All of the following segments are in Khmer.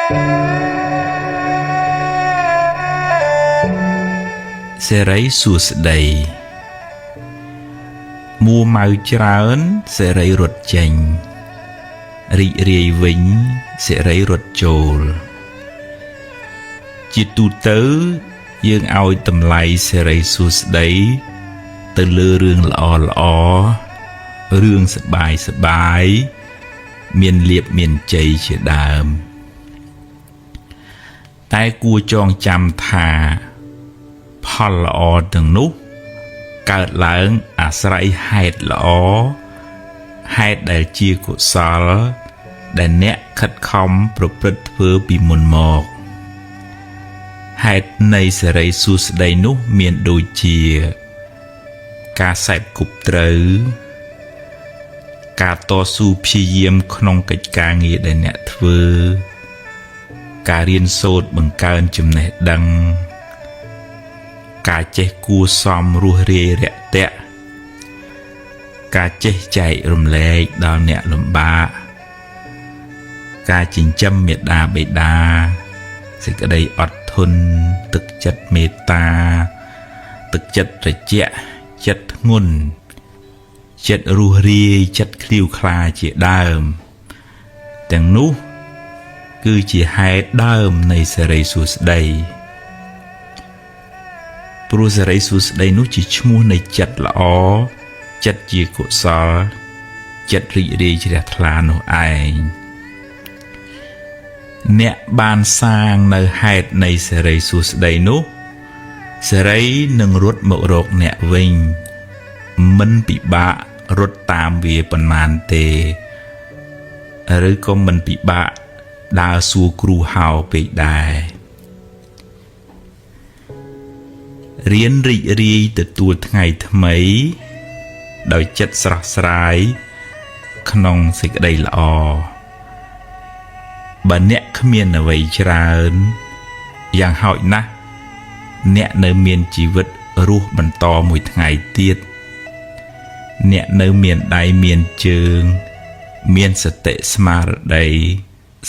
សេរីសួស្តីមួម៉ៅច្រើនសេរីរត់ចេញរីករាយវិញសេរីរត់ចូលជាទូទៅយើងឲ្យតម្លៃសេរីសួស្តីទៅលើរឿងល្អរឿងសប្បាយមានលៀបមានជ័យជាដើមតែគួរចងចាំថាផលល្អទាំងនោះកើតឡើងអាស្រ័យហេតុល្អហេតុដែលជាកុសលដែលអ្នកខិតខំប្រព្រឹត្តធ្វើពីមុនមកហេតុនៃសេរីសួស្តីនោះមានដូចជាការសេពគប់ត្រូវការតស៊ូព្យាយាមក្នុងកិច្ចការងារដែលអ្នកធ្វើការរៀនសូត្របង្កើនចំណេះដឹងការចេះគួសមរស់រាយរាក់ទាក់ការចេះចែករំលែកដល់អ្នកលំបាកការចិញ្ចឹមមេត្តាបិតាសេចក្តីអត់ធន់ទឹកចិត្តមេត្តាទឹកចិត្តត្រជាក់ចិត្តធ្ងន់ចិត្តរស់រាយចិត្តឃ្លាវខ្លាជាដើមទាំងនោះគឺជាហេតុដើមនៃសេរីសួស្តីព្រោះសេរីសួស្តីនោះជាឈ្មោះនៃចិត្តល្អចិត្តជាកុសលចិត្តរីករាយជ្រះថ្លានោះឯងអ្នកបានសាងនៅហេតុនៃសេរីសួស្តីនោះសេរីនឹងរត់មករកអ្នកវិញមិនពិបាករត់តាមវាប៉ុន្មានទេឬក៏មិនពិបាកដើរសួរគ្រូហៅពេកដែររៀនរីករាយទទួលថ្ងៃថ្មីដោយចិត្តស្រស់ស្រាយក្នុងសេចក្តីល្អបើអ្នកគ្មានអ្វីច្រើនយ៉ាងហោចណាស់អ្នកនៅមានជីវិតរស់បន្តមួយថ្ងៃទៀតអ្នកនៅមានដៃមានជើងមានសតិស្មារតី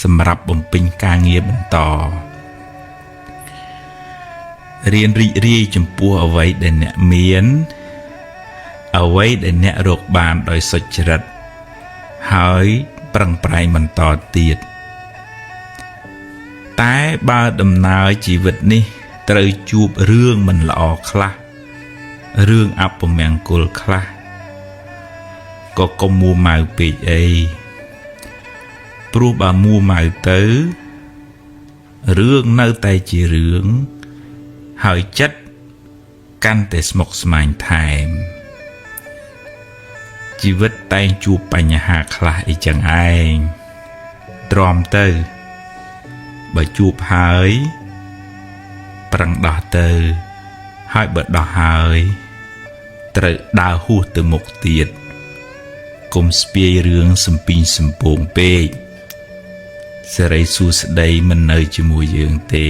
សម្រាប់បំពេញការងារបន្តរៀនរីករាយចំពោះអ្វីដែលអ្នកមានអ្វីដែលអ្នករកបានដោយសុចរិតហើយប្រឹងប្រែងបន្តទៀតតែបើដំណើរជីវិតនេះត្រូវជួបរឿងមិនល្អខ្លះរឿងអពមង្គលខ្លះក៏កុំមួម៉ៅពេកអីព្រោះបើមួម៉ៅទៅរឿងនៅតែជារឿងហើយចិត្តកាន់តែស្មុគស្មាញថែមជីវិតតែងជួបបញ្ហាខ្លះអីចឹងឯងទ្រាំទៅបើជួបហើយប្រឹងដោះទៅហើយបើដោះហើយត្រូវដើរហួសទៅមុខទៀតកុំស្ពាយរឿងសំពីងសំពងពេកសេរីសួស្តីមិននៅជាមួយយើងទេ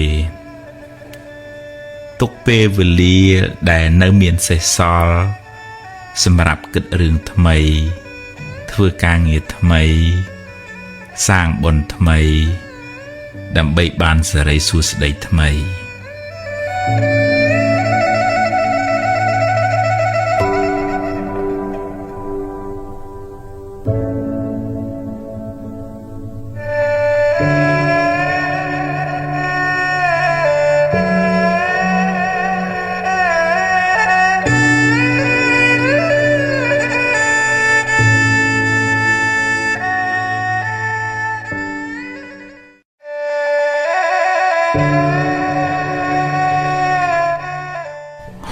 ទុកពេលវេលាដែលនៅមានសេសសល់សម្រាប់គិតរឿងថ្មីធ្វើការងារថ្មីសាងបុណ្យថ្មីដើម្បីបានសេរីសួស្តីថ្មី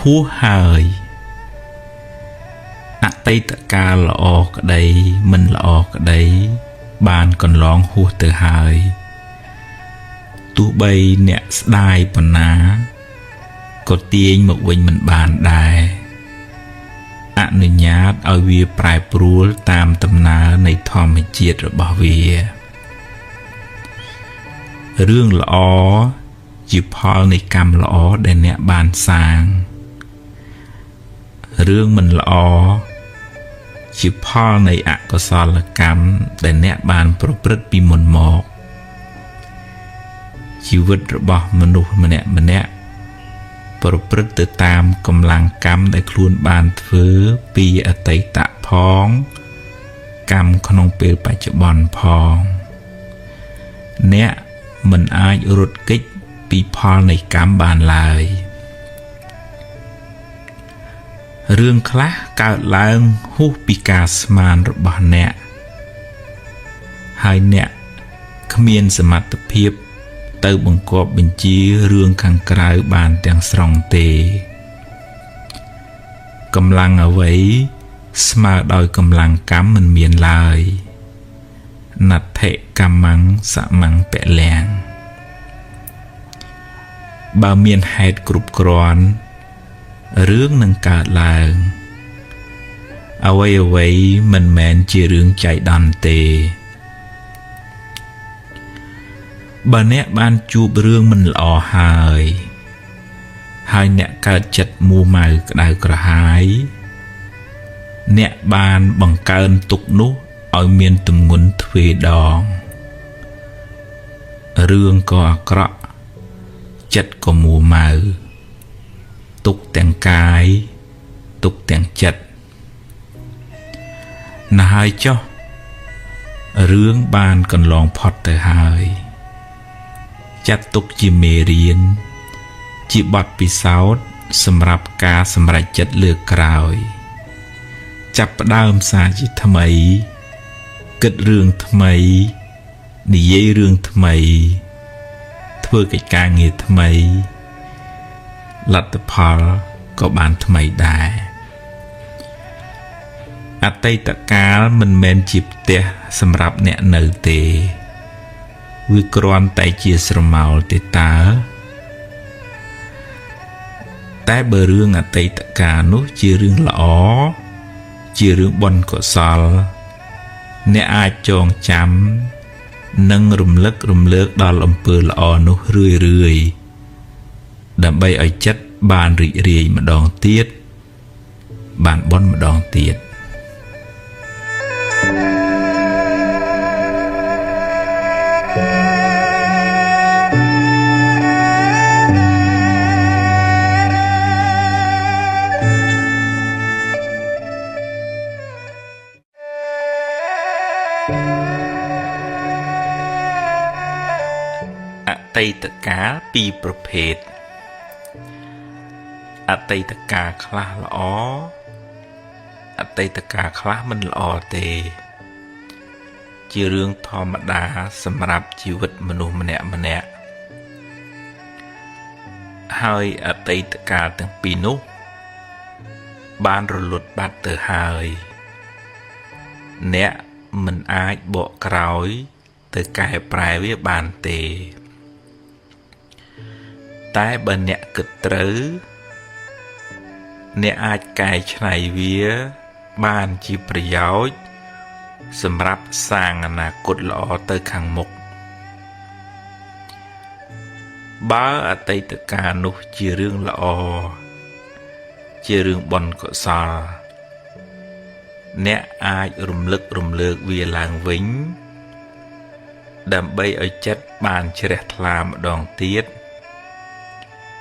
ហួសហើយអតីតកាលល្អក្តីមិនល្អក្តីបានកន្លងហួសទៅហើយទោះបីអ្នកស្ដាយប៉ុណ្ណាក៏ទាញមកវិញមិនបានដែរអនុញ្ញាតឲ្យវាប្រែប្រួលតាមដំណើរនៃធម្មជាតិរបស់វារឿងល្អជាផលនៃកម្មល្អដែលអ្នកបានសាងរឿងមិនល្អជាផលនៃអកុសលកម្មដែលអ្នកបានប្រព្រឹត្តពីមុនមក ជីវិតរបស់មនុស្សម្នាក់ប្រព្រឹត្តទៅតាមកម្លាំងកម្មដែលខ្លួនបានធ្វើពីអតីតផងកម្មក្នុងពេលបច្ចុប្បន្នផងអ្នកមិនអាចរត់គេចពីផលនៃកម្មបានឡើយរឿងខ្លះកើតឡើងហួសពីការស្មានរបស់អ្នកហើយអ្នកគ្មានសមត្ថភាពទៅបង្គាប់បញ្ជារឿងខាងក្រៅបានទាំងស្រុងទេកម្លាំងអ្វីស្មើដោយកម្លាំងកម្មមិនមានឡើយណដ្ឋិកម្មੰសមੰពលំបើមានហេតុគ្រប់គ្រាន់រឿងនឹងកើតឡើងអ្វីមិនមែនជារឿងចៃដន្យទេបើអ្នកបានជួបរឿងមិនល្អហើយអ្នកកើតចិត្តមួម៉ៅក្តៅក្រហាយអ្នកបានបង្កើនទុក្ខនោះឲ្យមានទម្ងន់ទ្វេដងរឿងក៏អាក្រក់ចិត្តក៏មួម៉ៅទុក្ខទាំងកាយទុក្ខទាំងចិត្តណាស់ហើយចុះរឿងបានកន្លងផុតទៅហើយចាត់ទុកជាមេរៀនជាបទពិសោធន៍សម្រាប់ការសម្រេចចិត្តលើកក្រោយចាប់ផ្ដើមសារជាថ្មីគិតរឿងថ្មីនិយាយរឿងថ្មីធ្វើកិច្ចការងារថ្មីលទ្ធផលក៏បានថ្មីដែរអតីតកាលមិនមែនជាផ្ទះសម្រាប់អ្នកនៅទេវាគ្រាន់តែជាស្រមោលទេតើតែបើរឿងអតីតកាលនោះជារឿងល្អជារឿងបុណ្យកុសលអ្នកអាចចងចាំនិងរំលឹករំលើកដល់អំពើល្អនោះរឿយដើម្បីឲ្យចិត្តបានរីករាយម្ដងទៀតបានបុណ្យម្ដងទៀតអតីតកាលពីរប្រភេទអតីតកាលខ្លះល្អអតីតកាលខ្លះមិនល្អទេជារឿងធម្មតាសម្រាប់ជីវិតមនុស្សម្នាក់ហើយអតីតកាលទាំងពីរនោះបានរលត់បាត់ទៅហើយអ្នកមិនអាចបកក្រោយទៅកែប្រែវាបានទេតែបើអ្នកគិតត្រូវអ្នកអាចកែច្នៃវាបានជាប្រយោជន៍សម្រាប់សាងអនាគតល្អទៅខាងមុខបើអតីតកាលនោះជារឿងល្អជារឿងបុណ្យកុសលអ្នកអាចរំលឹករំលើកវាឡើងវិញដើម្បីឲ្យចិត្តបានជ្រះថ្លាម្ដងទៀត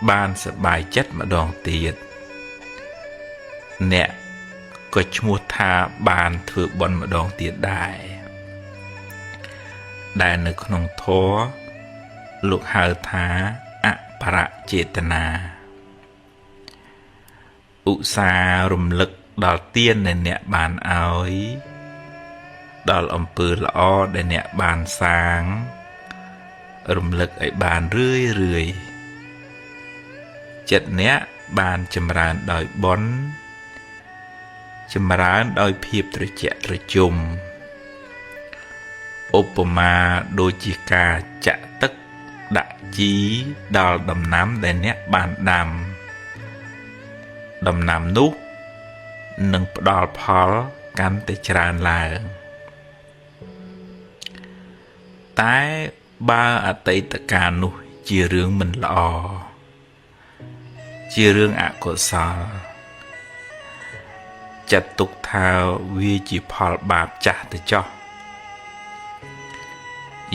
បានសប្បាយចិត្តម្ដងទៀតអ្នកក៏ឈ្មោះថាបានធ្វើបុណ្យម្ដងទៀតដែរដែលនៅក្នុងធម៌លោកហៅថាអបរចេតនាឧស្សាហ៍រំលឹកដល់ទានដែលអ្នកបានឲ្យដល់អំពើល្អដែលអ្នកបានសាងរំលឹកឲ្យបានរឿយចិត្តអ្នកបានចម្រើនដោយបុណ្យចម្រើនដោយភាពត្រជាក់ត្រជុំឧបមាដូចជាការចាក់ទឹកដាក់ជីដល់ដំណាំដែលអ្នកបានដាំដំណាំនោះនឹងផ្ដល់ផលកាន់តែច្រើនឡើងតែបើអតីតកាលនោះជារឿងមិនល្អជារឿងអកុសលចាត់ទុកថាវាជាផលបាបចាស់ទៅចុះ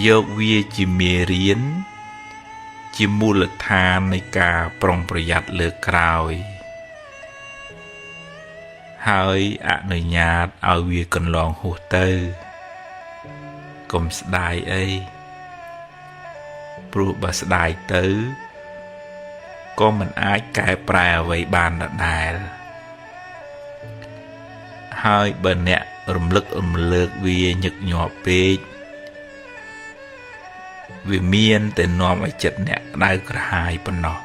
យកវាជាមេរៀន ជាមូលដ្ឋាននៃការប្រុងប្រយ័ត្នលើក្រោយហើយអនុញ្ញាតឲ្យវាកន្លងហួសទៅកុំស្ដាយអីព្រោះបើស្ដាយទៅក៏មិនអាចកែប្រែអ្វីបានដដែលហើយបើអ្នករំលឹករំលើកវាញឹកញាប់ពេកវាមានតែនាំឲ្យចិត្តអ្នកក្តៅក្រហាយប៉ុណ្ណោះ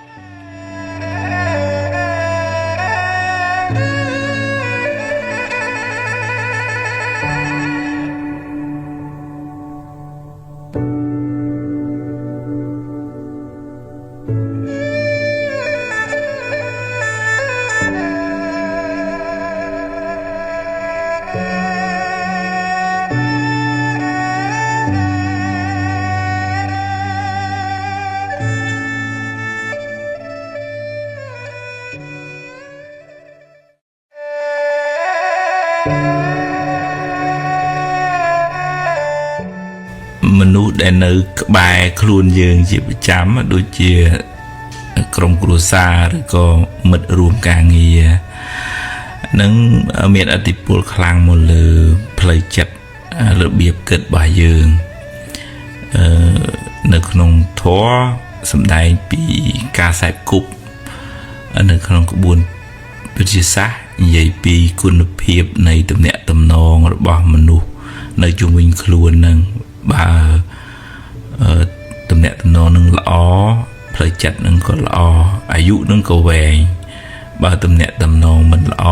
មនុស្សដែលនៅក្បែរខ្លួនយើងជាប្រចាំដូចជាក្រុមគ្រួសារឬក៏មិត្តរួមការងារនឹងមានឥទ្ធិពលខ្លាំងមកលើផ្លូវចិត្តរបៀបគិតរបស់យើងនៅក្នុងធម៌សម្ដែងពីការសេពគប់នៅក្នុងក្បួនវិទ្យាសាស្ត្រនិយាយពីគុណភាពនៃទំនាក់ទំនងរបស់មនុស្សនៅជុំវិញខ្លួននឹងបើទំនាក់ទំនងនឹងល្អផ្លូវចិត្តនឹងក៏ល្អអាយុនឹងក៏វែងបើទំនាក់ទំនងមិនល្អ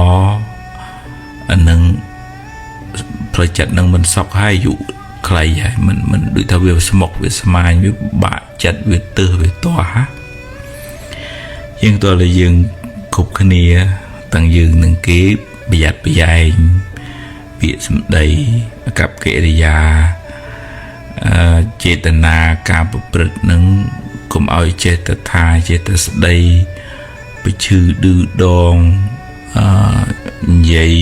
អានឹងផ្លូវចិត្តនឹងមិនសុខហើយអាយុខ្លីហើយមិនដូចថាវាស្មុគវាស្មាញវាបាក់ចិត្តវាទើសវាទាស់ហាយើងតើយើងគ្រប់គ្នាទាំងយើងនឹងគេប្រយ័ត្នប្រយែងពាក្យសម្ដីអាកប្បកិរិយាចេតនាការប្រព្រឹត្តនឹងកុំឲ្យចេតថាចេតស្ដីប្រឈឺឌឺដងនិយាយ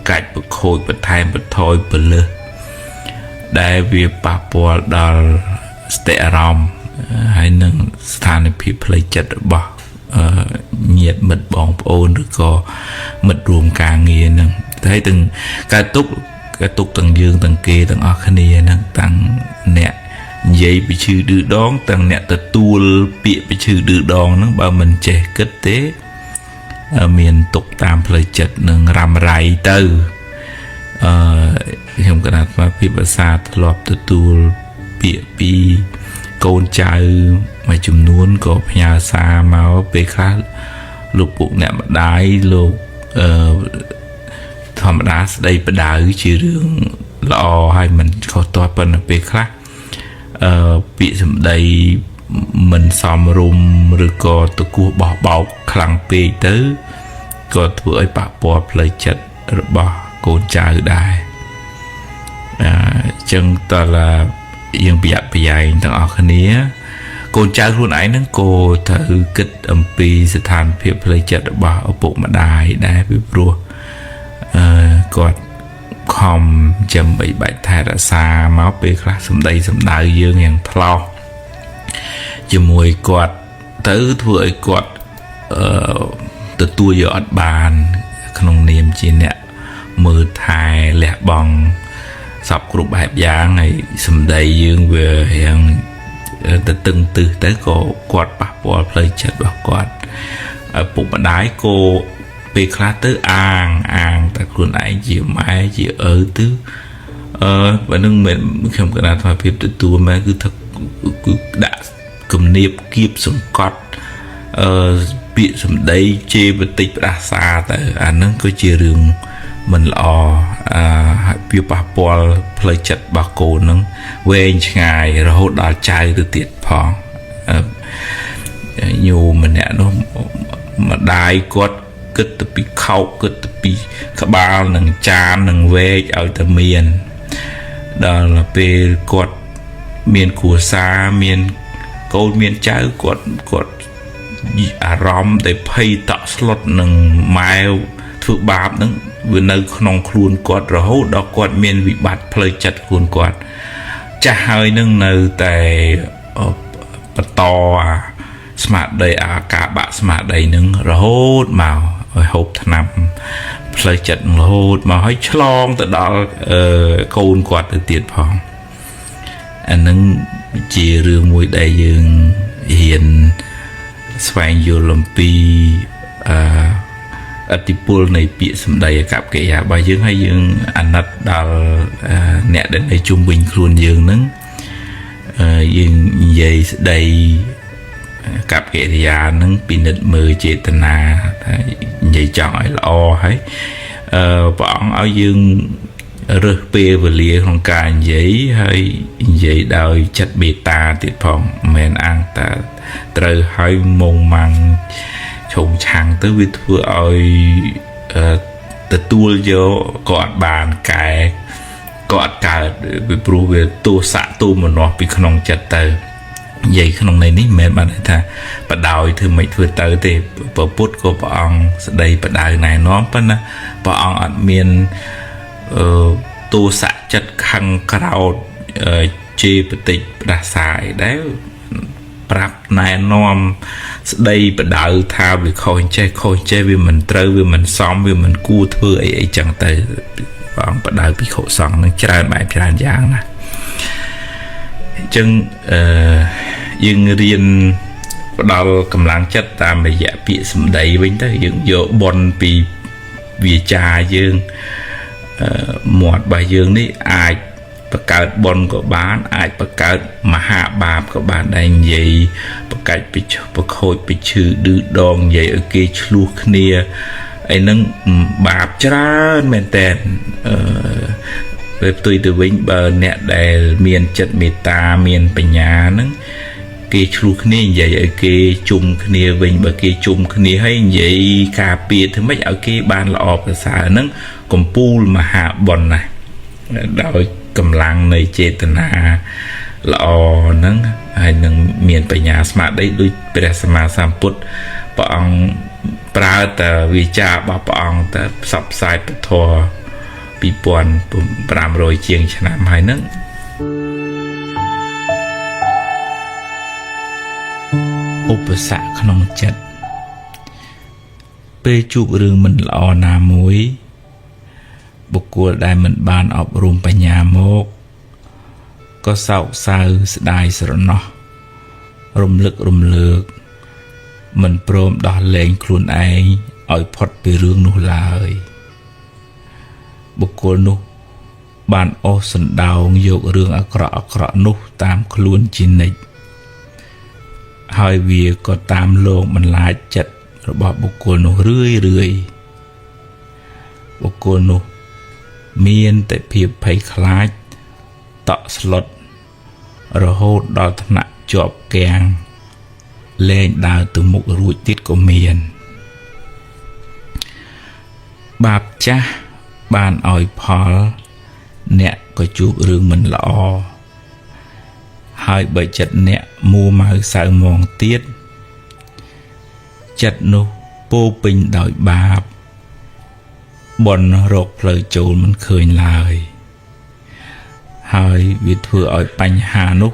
កាច់ប្រខូចបន្ថែមបន្ថយពលឹះដែលវាប៉ះពាល់ដល់សតិអារម្មណ៍ហើយនឹងស្ថានភាពផ្លូវចិត្តរបស់ញាតិមិត្តបងប្អូនឬក៏មិត្តរួមការងារនឹងហើយទាំងការទុកទាំងយើងទាំងគេទាំងអស់គ្នានឹងទាំងអ្នកនិយាយពីឈឺឌឺដងទាំងអ្នកទទួលពាក្យពីឈឺឌឺដងហ្នឹងបើមិនចេះគិតទេមានទុកតាមផ្លូវចិត្តនឹងរ៉ាំរ៉ៃទៅខ្ញុំគណៈថាពីភាសាធ្លាប់ទទួលពាក្យពីកូនចៅមួយចំនួនក៏ផ្ញើសារមកពេលខ្លះលោកពុកអ្នកម្ដាយលោកធម្មតាស្ដីបដៅជារឿងល្អហើយមិនខុសទាស់ប៉ុន្តែពេលខ្លះពាក្យសម្ដីមិនសមរម្យឬក៏តគោះបោះបោកខ្លាំងពេកទៅក៏ធ្វើឲ្យប៉ះពាល់ផ្លូវចិត្តរបស់កូនចៅដែរអញ្ចឹងតើយើងប្រយ័ត្នប្រយែងទាំងអស់គ្នាកូនចៅខ្លួនឯងហ្នឹងក៏ត្រូវគិតអំពីស្ថានភាពផ្លូវចិត្តរបស់ឪពុកម្ដាយដែរពីព្រោះគាត់ខំចាំបីបាច់ថែរក្សាមកពេលខ្លះសម្ដីសម្ដៅយើងយ៉ាងថ្លោសជាមួយគាត់ទៅធ្វើឲ្យគាត់ទទួលយកអត់បានក្នុងនាមជាអ្នកមើលថែលះបង់សពគ្រប់បែបយ៉ាងហើយសម្ដីយើងវាយ៉ាងទៅតឹងទឹះទៅក៏គាត់ប៉ះពាល់ផ្លូវចិត្តរបស់គាត់ឪពុកម្ដាយក៏ពេលខ្លះទៅអាងតែខ្លួនឯងជាម៉ែជាឪទៅបើនឹងមិនខ្ញុំគណៈថាភាពទទួលម៉ែគឺថាគឺដាក់គំនាបគៀបសង្កត់ពាក្យសម្ដីជេរបន្តិចផ្ដាសាទៅអាហ្នឹងក៏ជារឿងមិនល្អហើយវាប៉ះពាល់ផ្លូវចិត្តរបស់កូនហ្នឹងវែងឆ្ងាយរហូតដល់ចៅទៅទៀតផងញោមម្នាក់នោះម្ដាយគាត់គិតទៅពីខោកគិតទៅពីក្បាលនឹងចាននឹងវែកឲ្យតែមានដល់ពេលគាត់មានគ្រួសារមានកូនមានចៅគាត់អារម្មណ៍ដែលភ័យតក់ស្លុតនឹងម៉ែធ្វើបាបហ្នឹងវានៅក្នុងខ្លួនគាត់រហូតដល់គាត់មានវិបត្តិផ្លូវចិត្តខ្លួនគាត់ចាស់ហើយនឹងនៅតែបន្ត ស្មាតដីអាការបាក់ស្មាតដីនឹងរហូតមកឲ្យហូបថ្នាំផ្លូវចិត្តរហូតមកឲ្យឆ្លងទៅដល់កូនគាត់ទៅទៀតផងអានឹងជារឿងមួយដែលយើងហ៊ានស្វែងយល់អំពីអតិពលនៃពាក្យសម្ដីអាកប្បកិរិយារបស់យើងហើយយើងអាណិតដល់អ្នកដែលនៅជុំវិញខ្លួនយើងនឹងយើងនិយាយស្ដីកប្បកិរិយានឹងពិនិត្យមើលចេតនាថានិយាយចង់ឲ្យល្អហើយព្រះអង្គឲ្យយើងរើសពេលវេលាក្នុងការនិយាយហើយនិយាយដោយចិត្តមេត្តាទៀតផងមិនមែនអាងតែត្រូវឲ្យមុងម៉ាំងឈោងឆាំងទៅវាធ្វើឲ្យទទួលយកក៏អត់បានកែក៏អត់កើតពីព្រោះវាទោសៈទូមនោះពីក្នុងចិត្តទៅនិយាយក្នុងន័យនេះមិនមែនបានថាបដ ாய் ធ្វើមិនធ្វើទៅទេព្រះពុទ្ធក៏ព្រះអង្គស្ដីបដៅណែនាំប៉ុន្តែព្រះអង្គអត់មានទោសៈចិត្តខឹងក្រោធជេរបតិចផ្ដាសាយដែលប្រាប់ណែនាំស្ដីបដៅថាវាខុសចេះវាមិនត្រូវវាមិនសមវាមិនគួរធ្វើអីចឹងទៅព្រះអង្គបដៅភិក្ខុសង្ឃនឹងច្រើនបែបច្រើនយ៉ាងណាអញ្ចឹងយើងរៀនផ្ដល់កម្លាំងចិត្តតាមរយៈពាក្យសម្ដីវិញទៅយើងយកបុណ្យពីវាចាយើងមាត់របស់យើងនេះអាចបង្កើតបុណ្យក៏បានអាចបង្កើតមហាបាបក៏បានដែរនិយាយបង្កាច់ប្រខូចពីឈឺឌឺដងនិយាយឲ្យគេឆ្លោះគ្នាអីហ្នឹងបាបច្រើនមែនតើពេលផ្ទុយទៅវិញបើអ្នកដែលមានចិត្តមេត្តាមានបញ្ញាហ្នឹងគេឆ្លោះគ្នានិយាយឲ្យគេជុំគ្នាវិញបើគេជុំគ្នាហើយនិយាយការពារធ្វើម៉េចឲ្យគេបានល្អប្រសើរហ្នឹងកំពូលមហាបុណ្យណាស់ដោយកម្លាំងនៃចេតនាល្អហ្នឹងហើយនឹងមានបញ្ញាស្មារតីដូចព្រះសម្មាសម្ពុទ្ធព្រះអង្គប្រើតែវិចាររបស់ព្រះអង្គទៅផ្សព្វផ្សាយពធ2500ជាងឆ្នាំហើយហ្នឹងឧបសគ្គក្នុងចិត្តពេលជួបរឿងមិនល្អណាមួយបុគ្គលដែលមិនបានអប់រំបញ្ញាមកក៏សោកសៅស្ដាយស្រណោះរំលឹករំលើកមិនព្រមដោះលែងខ្លួនឯងឲ្យផុតពីរឿងនោះឡើយបុគ្គលនោះបានអូសសណ្ដោងយករឿងអាក្រក់នោះតាមខ្លួនជានិច្ចហើយវាក៏តាមលងបន្លាចចិត្តរបស់បុគ្គលនោះរឿយបុគ្គលនោះមានតែភាពភ័យខ្លាចតក់ស្លុតរហូតដល់ថ្នាក់ជាប់គាំងលែងដើរទៅមុខរួចទៀតក៏មានបាបចាស់បានឲ្យផលអ្នកក៏ជួបរឿងមិនល្អហើយបើចិត្តអ្នកមួម៉ៅសៅមងទៀតចិត្តនោះពោពេញដោយបាបបនរកផ្លូវចូលមិនឃើញឡើយហើយវាធ្វើឲ្យបញ្ហានោះ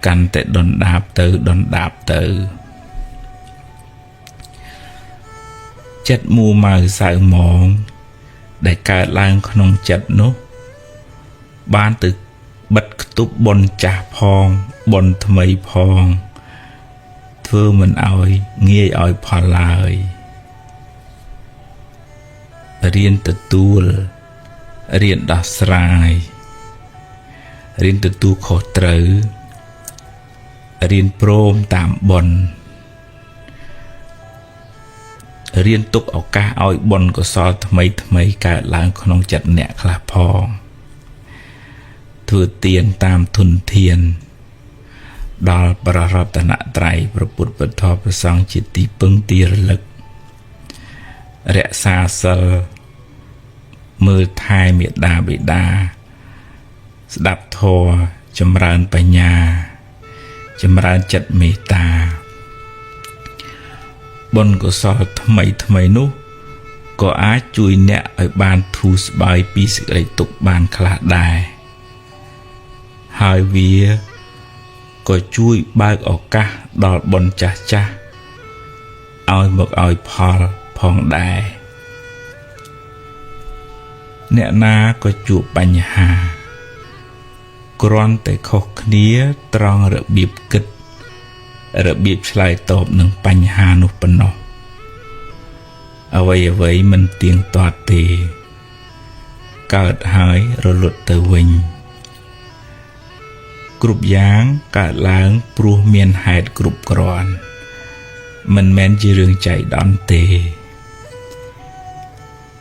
កាន់តែដុនដាបទៅចិត្តមួម៉ៅសៅមងដែលកើតឡើងក្នុងចិត្តនោះបានទៅបិទគប់បនចាស់ផងបនថ្មីផងធ្វើមិនឲ្យងាយឲ្យផលឡើយរៀនទទួលរៀនដោះស្រាយរៀនទទួលខុសត្រូវរៀនព្រមតាមបុណ្យរៀនទុកឱកាសឲ្យបុណ្យកុសលថ្មីកើតឡើងក្នុងចិត្តអ្នកខ្លះផងធ្វើទានតាមធនធានដល់ព្រះរតនត្រ័យព្រះពុទ្ធពធព្រះសង្ឃជាទីពឹងទីរលឹករក្សាសិលមើលថែមេត្តាបិតាស្ដាប់ធម៌ចម្រើនបញ្ញាចម្រើនចិត្តមេត្តាបុណ្យកុសលថ្មីនោះក៏អាចជួយអ្នកឲ្យបានធូរស្បើយពីសេចក្តីទុក្ខបានខ្លះដែរហើយវា ក៏ជួយបើកឱកាសដល់បុណ្យចាស់ចាស់ឲ្យមកឲ្យផលផងដែរអ្នកណាក៏ជួបបញ្ហាគ្រាន់តែខុសគ្នាត្រង់របៀបគិតរបៀបឆ្លើយតបនឹងបញ្ហានោះប៉ុណ្ណោះអ្វីមិនទៀងទាត់ទេកើតហើយរលត់ទៅវិញគ្រប់យ៉ាងកើតឡើងព្រោះមានហេតុគ្រប់គ្រាន់មិនមែនជារឿងចៃដន្យទេ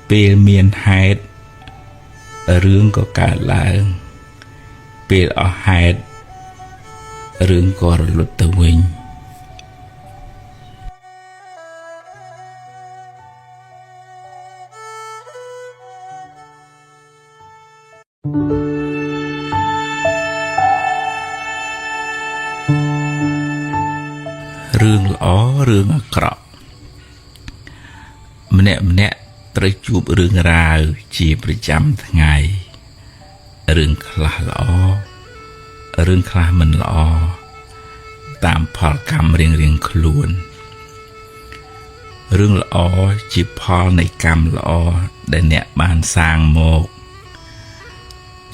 ពេលមានហេតុរឿងក៏កើតឡើងពេលអស់ហេតុរឿងក៏រលត់ទៅវិញរឿងល្អរឿងអាក្រក់ម្នាក់ត្រូវជួបរឿងរ៉ាវជាប្រចាំថ្ងៃរឿងខ្លះល្អរឿងខ្លះមិនល្អតាមផលកម្មរៀងខ្លួនរឿងល្អជាផលនៃកម្មល្អដែលអ្នកបានសាងមក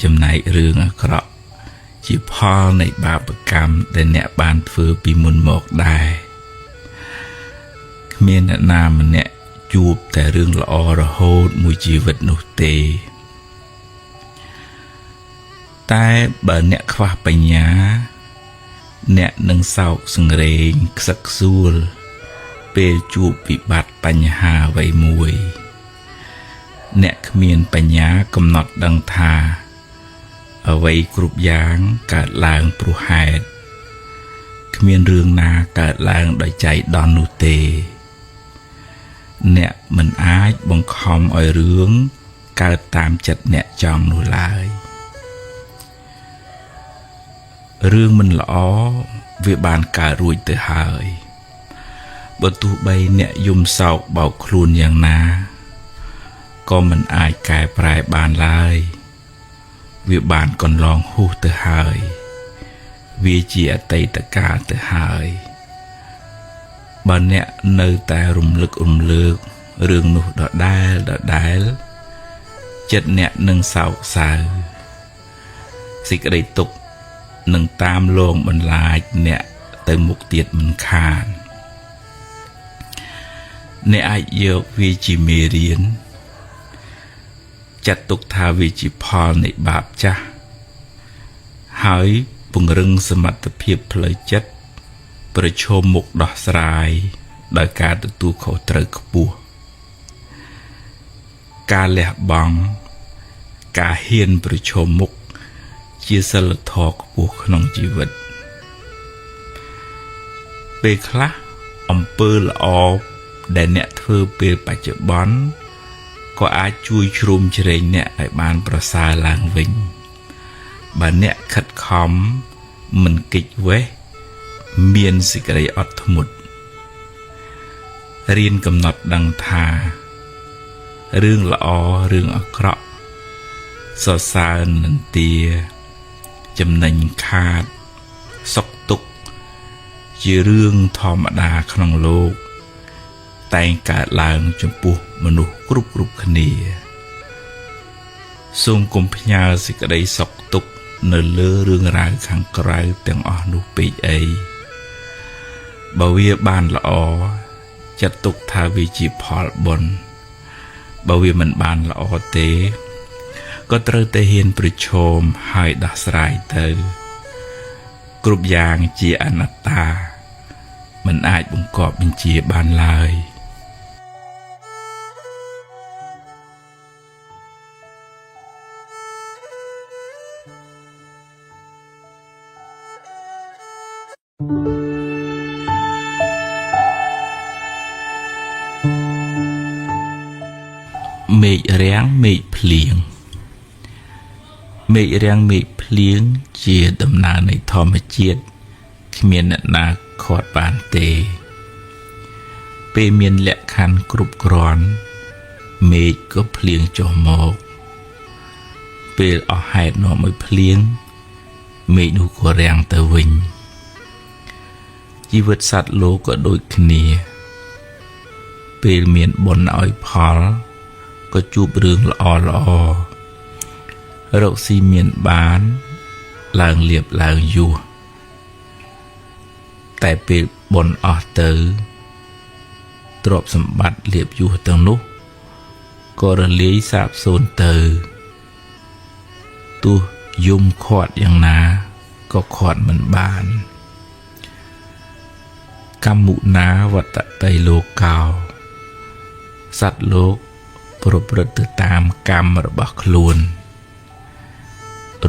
ចំណែករឿងអាក្រក់ជាផលនៃបាបកម្មដែលអ្នកបានធ្វើពីមុនមកដែរគ្មានអ្នកណាម្នាក់ជួបតែរឿងល្អរហូតមួយជីវិតនោះទេតែបើអ្នកខ្វះបញ្ញាអ្នកនឹងសោកសង្រេងខ្សឹកខ្សួលពេលជួបវិបត្តិបញ្ហាអ្វីមួយអ្នកគ្មានបញ្ញាកំណត់ដឹងថាអ្វីគ្រប់យ៉ាងកើតឡើងព្រោះហេតុគ្មានរឿងណាកើតឡើងដោយចៃដន្យនោះទេអ្នកមិនអាចបង្ខំឲ្យរឿងកើតតាមចិត្តអ្នកចង់នោះឡើយរឿងមិនល្អវាបានកើតរួចទៅហើយបើទោះបីអ្នកយំសោកបោកខ្លួនយ៉ាងណាក៏មិនអាចកែប្រែបានឡើយវាបានកន្លងហួសទៅហើយវាជាអតីតកាលទៅហើយបើអ្នកនៅតែរំលឹករំលើករឿងនោះដដែលចិត្តអ្នកនឹងសោកសៅសេចក្តីទុក្ខនឹងតាមលងបន្លាចអ្នកទៅមុខទៀតមិនខានអ្នកអាចយកវាជាមេរៀនចាត់ទុកថាវាជាផលនៃបាបចាស់ហើយពង្រឹងសមត្ថភាពផ្លូវចិត្តប្រឈមមុខដោះស្រាយដោយការទទួលខុសត្រូវខ្ពស់ការលះបង់ការហ៊ានប្រឈមមុខជាសិលធម៌ខ្ពស់ក្នុងជីវិតពេលខ្លះអំពើល្អដែលអ្នកធ្វើពេលបច្ចុប្បន្នក៏អាចជួយជ្រោមជ្រែងអ្នកឲ្យបានប្រសើរឡើងវិញបើអ្នកខិតខំមិនគេចវេះមានសេចក្តីអត់ធ្មត់រៀនកំណត់ដឹងថារឿងល្អរឿងអាក្រក់សរសើរនិន្ទាចំណេញខាតសុខទុក្ខជារឿងធម្មតាក្នុងលោកតែងកើតឡើងចំពោះមនុស្សគ្រប់គ្នាសូមកុំផ្ញើសេចក្តីសុខទុក្ខនៅលើរឿងរ៉ាវខាងក្រៅទាំងអស់នោះពេកអីបើវាបានល្អចាត់ទុកថាវាជាផលបុណ្យបើវាមិនបានល្អទេក៏ត្រូវតែហ៊ានប្រឈមហើយដោះស្រាយទៅគ្រប់យ៉ាងជាអនត្តាមិនអាចបង្គាប់បញ្ជាបានឡើយមេឃរាំងមេឃភ្លៀងមេឃរាំងមេឃភ្លៀងជាដំណើរនៃធម្មជាតិគ្មានអ្នកណាខាត់បានទេពេលមានលក្ខខណ្ឌគ្រប់គ្រាន់មេឃក៏ភ្លៀងចុះមកពេលអស់ហេតុនាំឲ្យភ្លៀងមេឃនោះក៏រាំងទៅវិញ ជីវិតសត្វលោកក៏ដូចគ្នាពេលមានបុណ្យឲ្យផលក៏ជួបរឿងល្អរកស៊ីមានបានឡើងលៀបឡើងយួរតែពេលបុណ្យអស់ទៅទ្រព្យសម្បត្តិលៀបយួរទាំងនោះក៏រលាយសាបសូន្យទៅទោះយំខាត់យ៉ាងណាក៏ខាត់មិនបានកម្មមុណាវតតៃលោកោសត្វលោកប្រព្រឹត្តទៅតាមកម្មរបស់ខ្លួន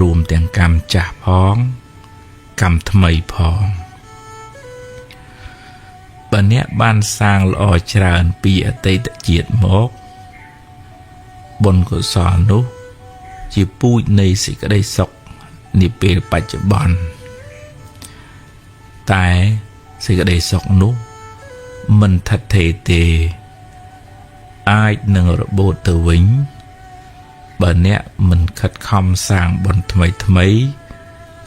រួមទាំងកម្មចាស់ផងកម្មថ្មីផងបើអ្នកបានសាងល្អច្រើនពីអតីតជាតិមកបុណ្យកុសលនោះជាពូជនៃសេចក្តីសុខនាពេលបច្ចុប្បន្នតែសេចក្តីសុខនោះមិនថិតថេរទេអាចនឹងរបូតទៅវិញបើអ្នកមិនខិតខំសាងបុណ្យថ្មី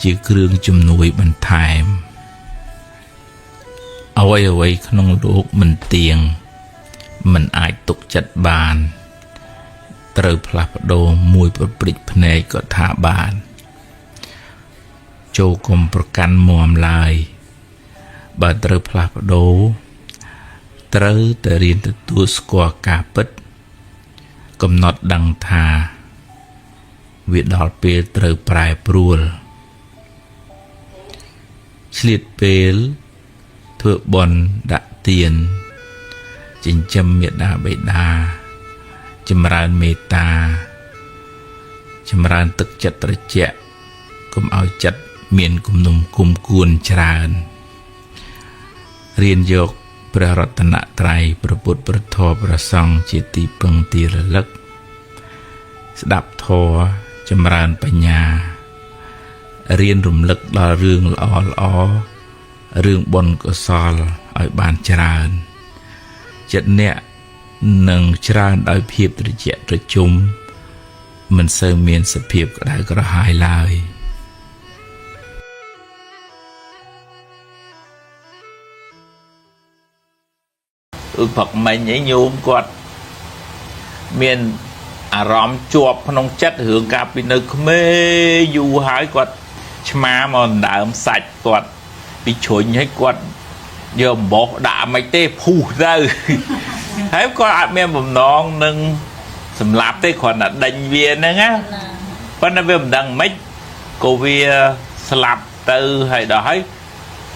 ជាគ្រឿងជំនួយបន្ថែមអ្វីក្នុងលោកមិនទៀងមិនអាចទុកចិត្តបានត្រូវផ្លាស់ប្ដូរមួយប្រព្រឹត្តភ្នែកក៏ថាបានចូលកុំប្រកាន់មាំឡើយបើត្រូវផ្លាស់ប្ដូរត្រូវតែរៀនទទួលស្គាល់ការពិតកំណត់ដឹងថាវាដល់ពេលត្រូវប្រែប្រួលឆ្លៀតពេលធ្វើបុណ្យដាក់ទានចិញ្ចឹមមេត្តាបិតាចម្រើនមេត្តាចម្រើនទឹកចិត្តត្រជាក់កុំឲ្យចិត្តមានគំនុំគុំគួនច្រើនរៀនយកព្រះរតនត្រ័យព្រះពុទ្ធព្រះធម៌ព្រះសង្ឃជាទីពឹងទីរលឹកស្ដាប់ធម៌ចម្រើនបញ្ញារៀនរំលឹកដល់រឿងល្អរឿងបុណ្យកុសលឲ្យបានច្រើនចិត្តអ្នកនឹងច្រើនដោយភាពត្រជាក់ត្រជុំមិនសូវមានសភាពក្តៅក្រហាយឡើយផឹកមិញឯងញោមគាត់មានអារម្មណ៍ជាប់ក្នុងចិត្តរឿងកាលពីនៅក្មេងយូរហើយគាត់ឆ្មាមកដើមសាច់គាត់ពីជ្រុញឲ្យគាត់យកអំបោះដាក់មិនទេភុះទៅហើយគាត់អត់មានបំណងនឹងសម្លាប់ទេគ្រាន់តែដេញវាហ្នឹងណាប៉ុន្តែវាមិនដឹងម៉េចក៏វាស្លាប់ទៅហើយដល់ហើយ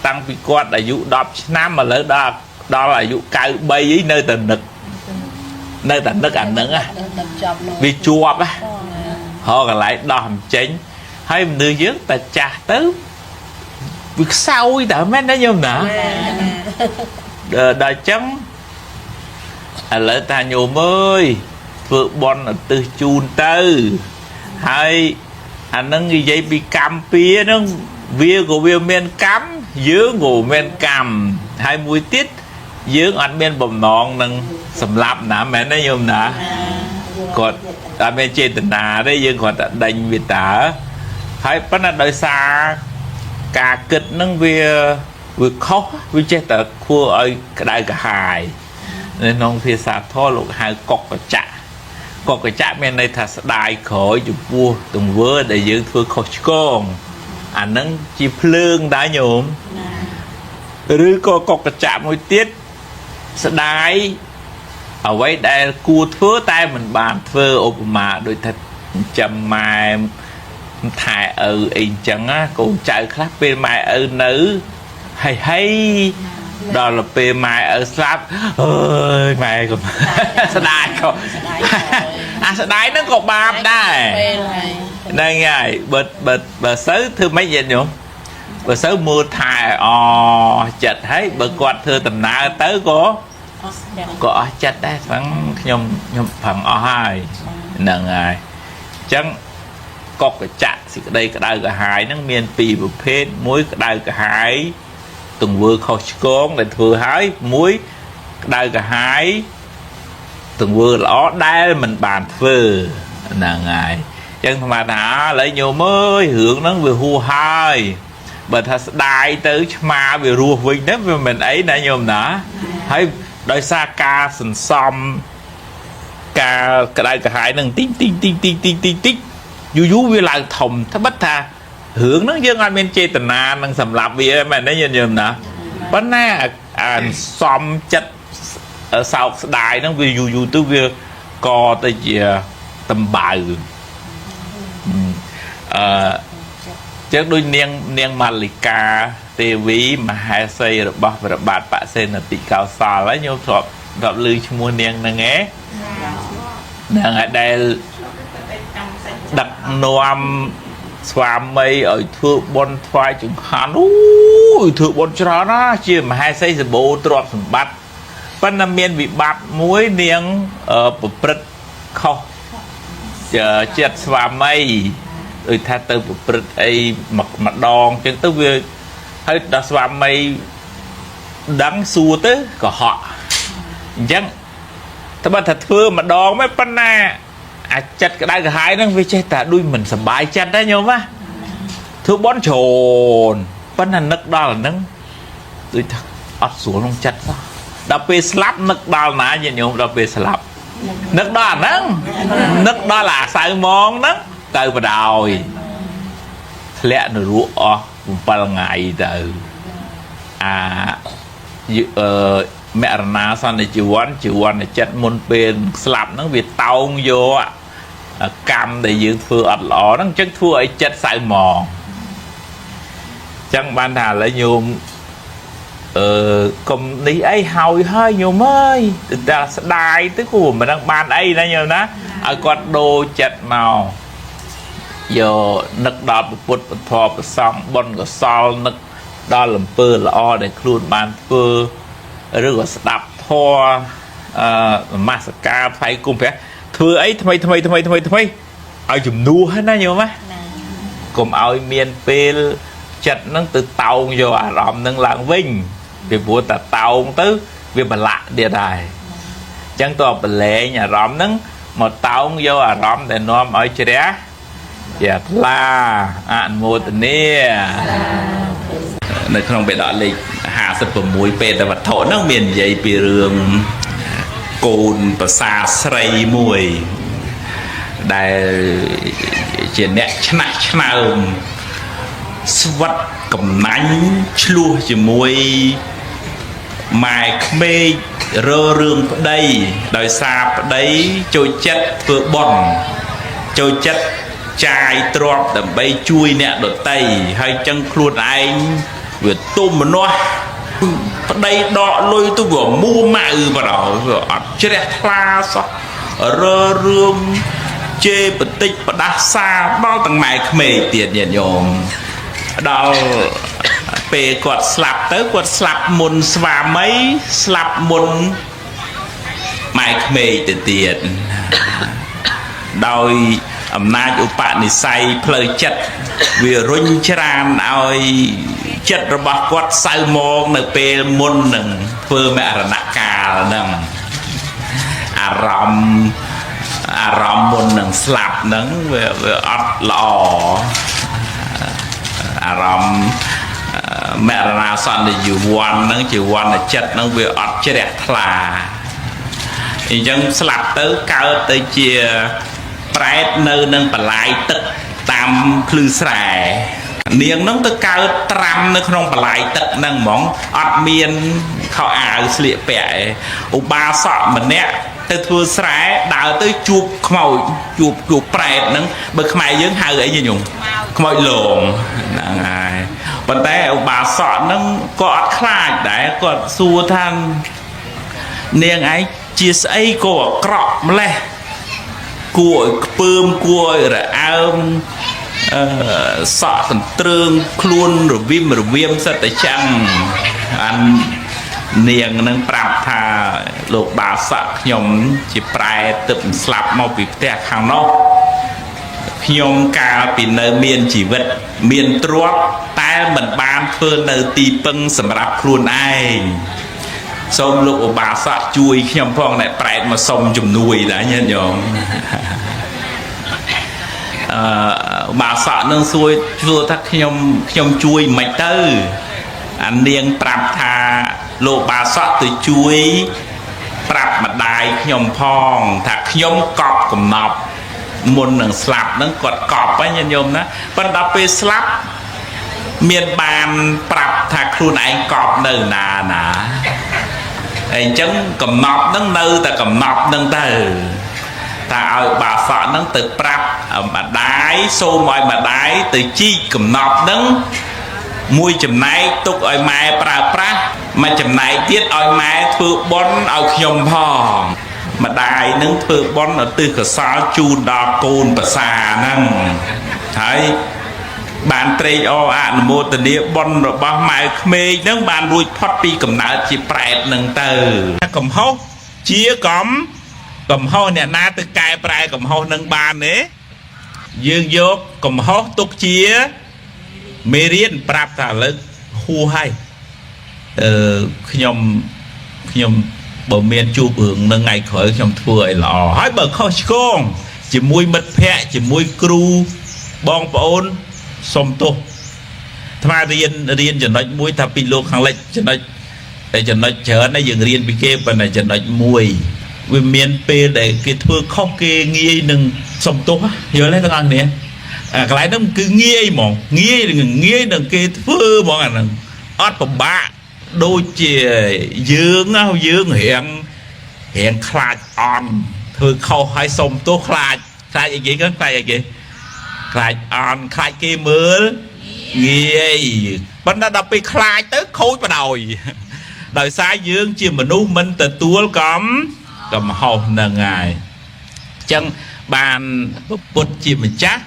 តាំងពីគាត់អាយុ10ឆ្នាំឥឡូវដល់អាយុ93អីនៅតែនឹកអាហ្នឹងវាជាប់ហ៎ហៅកន្លែងដោះមិនចេញហើយមនុស្សយើងតែចាស់ទៅវាខ្សោយតើមែនទេញោមណាដល់ចឹងឥឡូវតាញោមអើយធ្វើបន់ឧទ្ទិសជូនទៅហើយអានឹងនិយាយពីកម្មពីហ្នឹងវាក៏វាមានកម្មយើងក៏មានកម្មហើយមួយទៀតយើងអត់មានបំណងនឹងសម្លាប់ណាមែនទេញោមណាគាត់អត់មានចេតនាទេយើងគាត់តែដេញវាតើហើយប៉ុន្តែដោយសារការគិតនឹងវាខុសវាចេះតែគួរឲ្យក្តៅក្រហាយនៅក្នុងភាសាធម៌លោកហៅកុកកចៈមានន័យថាស្ដាយក្រោយចំពោះទង្វើដែលយើងធ្វើខុសឆ្គងអានឹងជាភ្លើងដែរញោមឬក៏កុកកចៈមួយទៀតស្ដាយអ្វីដែលគួរធ្វើតែមិនបានធ្វើឧបមាដូចថាចាំម៉ែថែឪអីអញ្ចឹងណាកូនចៅខ្លះពេលម៉ែឪនៅហើយដល់ពេលម៉ែឪស្លាប់អើយម៉ែក៏ស្ដាយក៏អាស្ដាយហ្នឹងក៏បាបដែរហ្នឹងហើយបើសូវធ្វើម៉េចយេញោមបើសូវមើលថែចិត្តហើយបើគាត់ធ្វើដំណើរទៅក៏អស់ចិត្តដែរហ្នឹងខ្ញុំប្រឹងអស់ហើយហ្នឹងហើយអញ្ចឹងកុកកចៈសេចក្តីក្តៅក្រហាយហ្នឹងមានពីរប្រភេទមួយក្តៅក្រហាយទង្វើខុសឆ្គងដែលធ្វើហើយមួយក្តៅក្រហាយទង្វើល្អដែលមិនបានធ្វើហ្នឹងហើយអញ្ចឹងស្មានថាឥឡូវញោមអើយរឿងហ្នឹងវាហួសហើយ បើថាស្ដាយទៅឆ្មាវារស់វិញហ្នឹងវាមិនអីណាញោមណាហើយដោយសារការសន្សំការក្តៅក្រហាយហ្នឹងតិចយូរវាឡើងធំត្បិតថារឿងហ្នឹងយើងអត់មានចេតនានឹងសម្រាប់វាមែនទេញោមណាប៉ុន្តែអាសំចិត្តសោកស្ដាយហ្នឹងវាយូរទៅវាកទៅជាតម្បៅចឹងដូចនាងម៉ាលីកាទេវីមហេសីរបស់ព្រះបាទបសេនតិកោសលហើយញោមធ្លាប់ឮឈ្មោះនាងហ្នឹងឯងហ្នឹងហើយដែលដឹកនាំស្វាមីឲ្យធ្វើបុណ្យថ្វាយចង្ហាន់ធ្វើបុណ្យច្រើនណាជាមហេសីសម្បូរទ្រព្យសម្បត្តិប៉ុន្តែមានវិបត្តិមួយនាងប្រព្រឹត្តខុសចិត្តស្វាមីដូចថាទៅប្រព្រឹត្តអីម្ដងចឹងទៅវាហើយដល់ស្វាមីដឹងសួរទៅកុហកអញ្ចឹងត្បិតថាធ្វើម្ដងមិនប៉ុណ្ណាអាចិត្តក្តៅក្រហាយហ្នឹងវាចេះតែដូចមិនសប្បាយចិត្តដែរញោមណាធ្វើបន់ច្រើនប៉ុន្តែនឹកដល់អាហ្នឹងដូចថាអត់ស្រួលក្នុងចិត្តសោះដល់ពេលស្លាប់នឹកដល់ណាញាតិញោមដល់ពេលស្លាប់នឹកដល់អាហ្នឹងនឹកដល់អាសៅម៉ងហ្នឹងទៅបដ ாய் ធ្លាក់នរកអស់7ថ្ងៃទៅមរណាសន្និជីវ័នចិត្តមុនពេលស្លាប់ហ្នឹងវាតោងយកកម្មដែលយើងធ្វើអត់ល្អហ្នឹងអញ្ចឹងធ្វើឲ្យចិត្តសៅហ្មងអញ្ចឹងបានថាឥឡូវញោមកុំនេះអីហើយញោមអើយតែស្ដាយទៅគួរមិនដឹងបានអីណាញោមណាឲ្យគាត់ដូរចិត្តមកយកនឹកដល់ពុទ្ធពធប្រសងបុណ្យកុសលនឹកដល់អំពើល្អដែលខ្លួនបានធ្វើឬក៏ស្ដាប់ធម៌នមស្ការថ្វាយគុំព្រះធ្វើអីថ្មីឲ្យជំនួសហ្នឹងណាញោមណាកុំឲ្យមានពេលចិត្តហ្នឹងទៅតោងយកអារម្មណ៍ហ្នឹងឡើងវិញពីព្រោះតែតោងទៅវាប្រឡាក់ទៀតដែរអញ្ចឹងតើប្រឡែងអារម្មណ៍ហ្នឹងមកតោងយកអារម្មណ៍ដែលនាំឲ្យជ្រះជាថ្លាអនុមោទនានៅក្នុងបេដកលេខ56ពេតវត្ថុហ្នឹងមាននិយាយពីរឿងកូនប្រសាស្រីមួយដែលជាអ្នកឆ្នះឆ្នើមស្វិតកំណាញ់ឆ្លោះជាមួយម៉ែក្មេករើរឿងប្តីដោយសារប្តីចូលចិត្តធ្វើបុណ្យចូលចិត្តចាយទ្រព្យដើម្បីជួយអ្នកដទៃហើយចឹងខ្លួនឯងវាទុំម្នាស់ប្តីដកលុយទៅវាមួម៉ៅបរោវាអត់ជ្រះថ្លាសោះរើរឿងជេបន្តិចផ្ដាសាដល់ទាំងម៉ែក្មេកទៀតញាតិញោមដល់ពេលគាត់ស្លាប់ទៅគាត់ស្លាប់មុនស្វាមីស្លាប់មុនម៉ែក្មេកទៅទៀតដោយអំណាចឧបនិស្ស័យផ្លូវចិត្តវារុញច្រានឲ្យចិត្តរបស់គាត់សៅមកនៅពេលមុននឹងធ្វើមរណកាលហ្នឹងអារម្មណ៍មុននឹងស្លាប់ហ្នឹងវាអត់ល្អអារម្មណ៍មរណាសន្និជីវ័នហ្នឹងជីវ័នចិត្តហ្នឹងវាអត់ជ្រះថ្លាអញ្ចឹងស្លាប់ទៅកើតទៅជាប្រែតនៅនឹងបលាយទឹកតាមភ្លឺស្រែនាងហ្នឹងទៅកើតត្រាំនៅក្នុងបលាយទឹកហ្នឹងហ្មងអត់មានខោអាវស្លៀកពាក់ឧបាសកម្នាក់ទៅធ្វើស្រែដើរទៅជួបខ្មោចជួបប្រែតហ្នឹងបើខ្មែរយើងហៅអីញោមខ្មោចលងហ្នឹងហើយប៉ុន្តែឧបាសកហ្នឹងក៏អត់ខ្លាចដែរគាត់សួរថានាងឯងជាស្អីក៏អាក្រក់ម្លេះគួរឲ្យខ្ពើមគួរឲ្យរអើមសក់កន្ទ្រើងខ្លួនរវាមសិតតែចាំងអាននាងនឹងប្រាប់ថាលោកបាសកខ្ញុំជាប្រែទឹកស្លាប់មកពីផ្ទះខាងនោះខ្ញុំកាលពីនៅមានជីវិតមានទ្រព្យតែមិនបានធ្វើនៅទីពឹងសម្រាប់ខ្លួនឯងសូមលោកឧបាសកជួយខ្ញុំផងអ្នកប្រែតមកសុំជំនួយដែរញាតិញោម bà sợ nâng xuôi chua thắc nhom chui mạch tư anh niên prap tha lộ bà sợ từ chui prap mặt đài nhom phong thạc nhom cọp cầm nọc môn nâng slap nâng cọt cọp ấy nhân nhom đó vẫn đọc về slap miền bàn prap thạc luôn anh cọp nơi nà nà anh chẳng cầm nọc nâng nơi ta cầm nọc nâng từ ta ở bà sợ nâng từ prap mà đái xô mọi mà đái từ chi cầm nọc nâng mùi chùm này tục ở mai prap mà chùm này tiết ở mai thưa bón ở nhom phong mà đài nâng thưa bón ở từ cửa sáu chu đo côn bà xà nâng thấy bạn trây o ạ một tình địa bón rồi bao mai mê nâng bạn đuôi phót pi cầm nợ chỉ prẹt nâng từ cầm hốt chia cầm hốt nè na từ cài prẹt cầm hốt nâng bàn ấy dương dốt cầm hốt tục chia mê riêng prap thả lực hù hay nhom bờ miền chu bường nâng ngày khởi nhom thua ấy lò hỏi bờ khó con chỉ mùi mật phe chỉ mùi cru bong bồn xôm tô tham riêng cho nó mùi thà pi lô khang lệch cho nó chờ nó dừng riêng bị kê và này cho nó mùi vì miền p để cái thưa không kê nghi nâng xôm tô hiểu lấy thằng ăn nè cái lại nó cứ nghi mỏng nghi đừng kê thưa mỏng à nâng ót bầm bạ đôi chè dương hiện khai on thôi khâu hai sông tô khai gì cái khai gì khai on khai kia mưa nghề vẫn đã đập bị khai tới khối vào đồi đời sai dương chỉ mà nu mình từ tua cầm hầu là ngày chân bàn bút chỉ mình chắc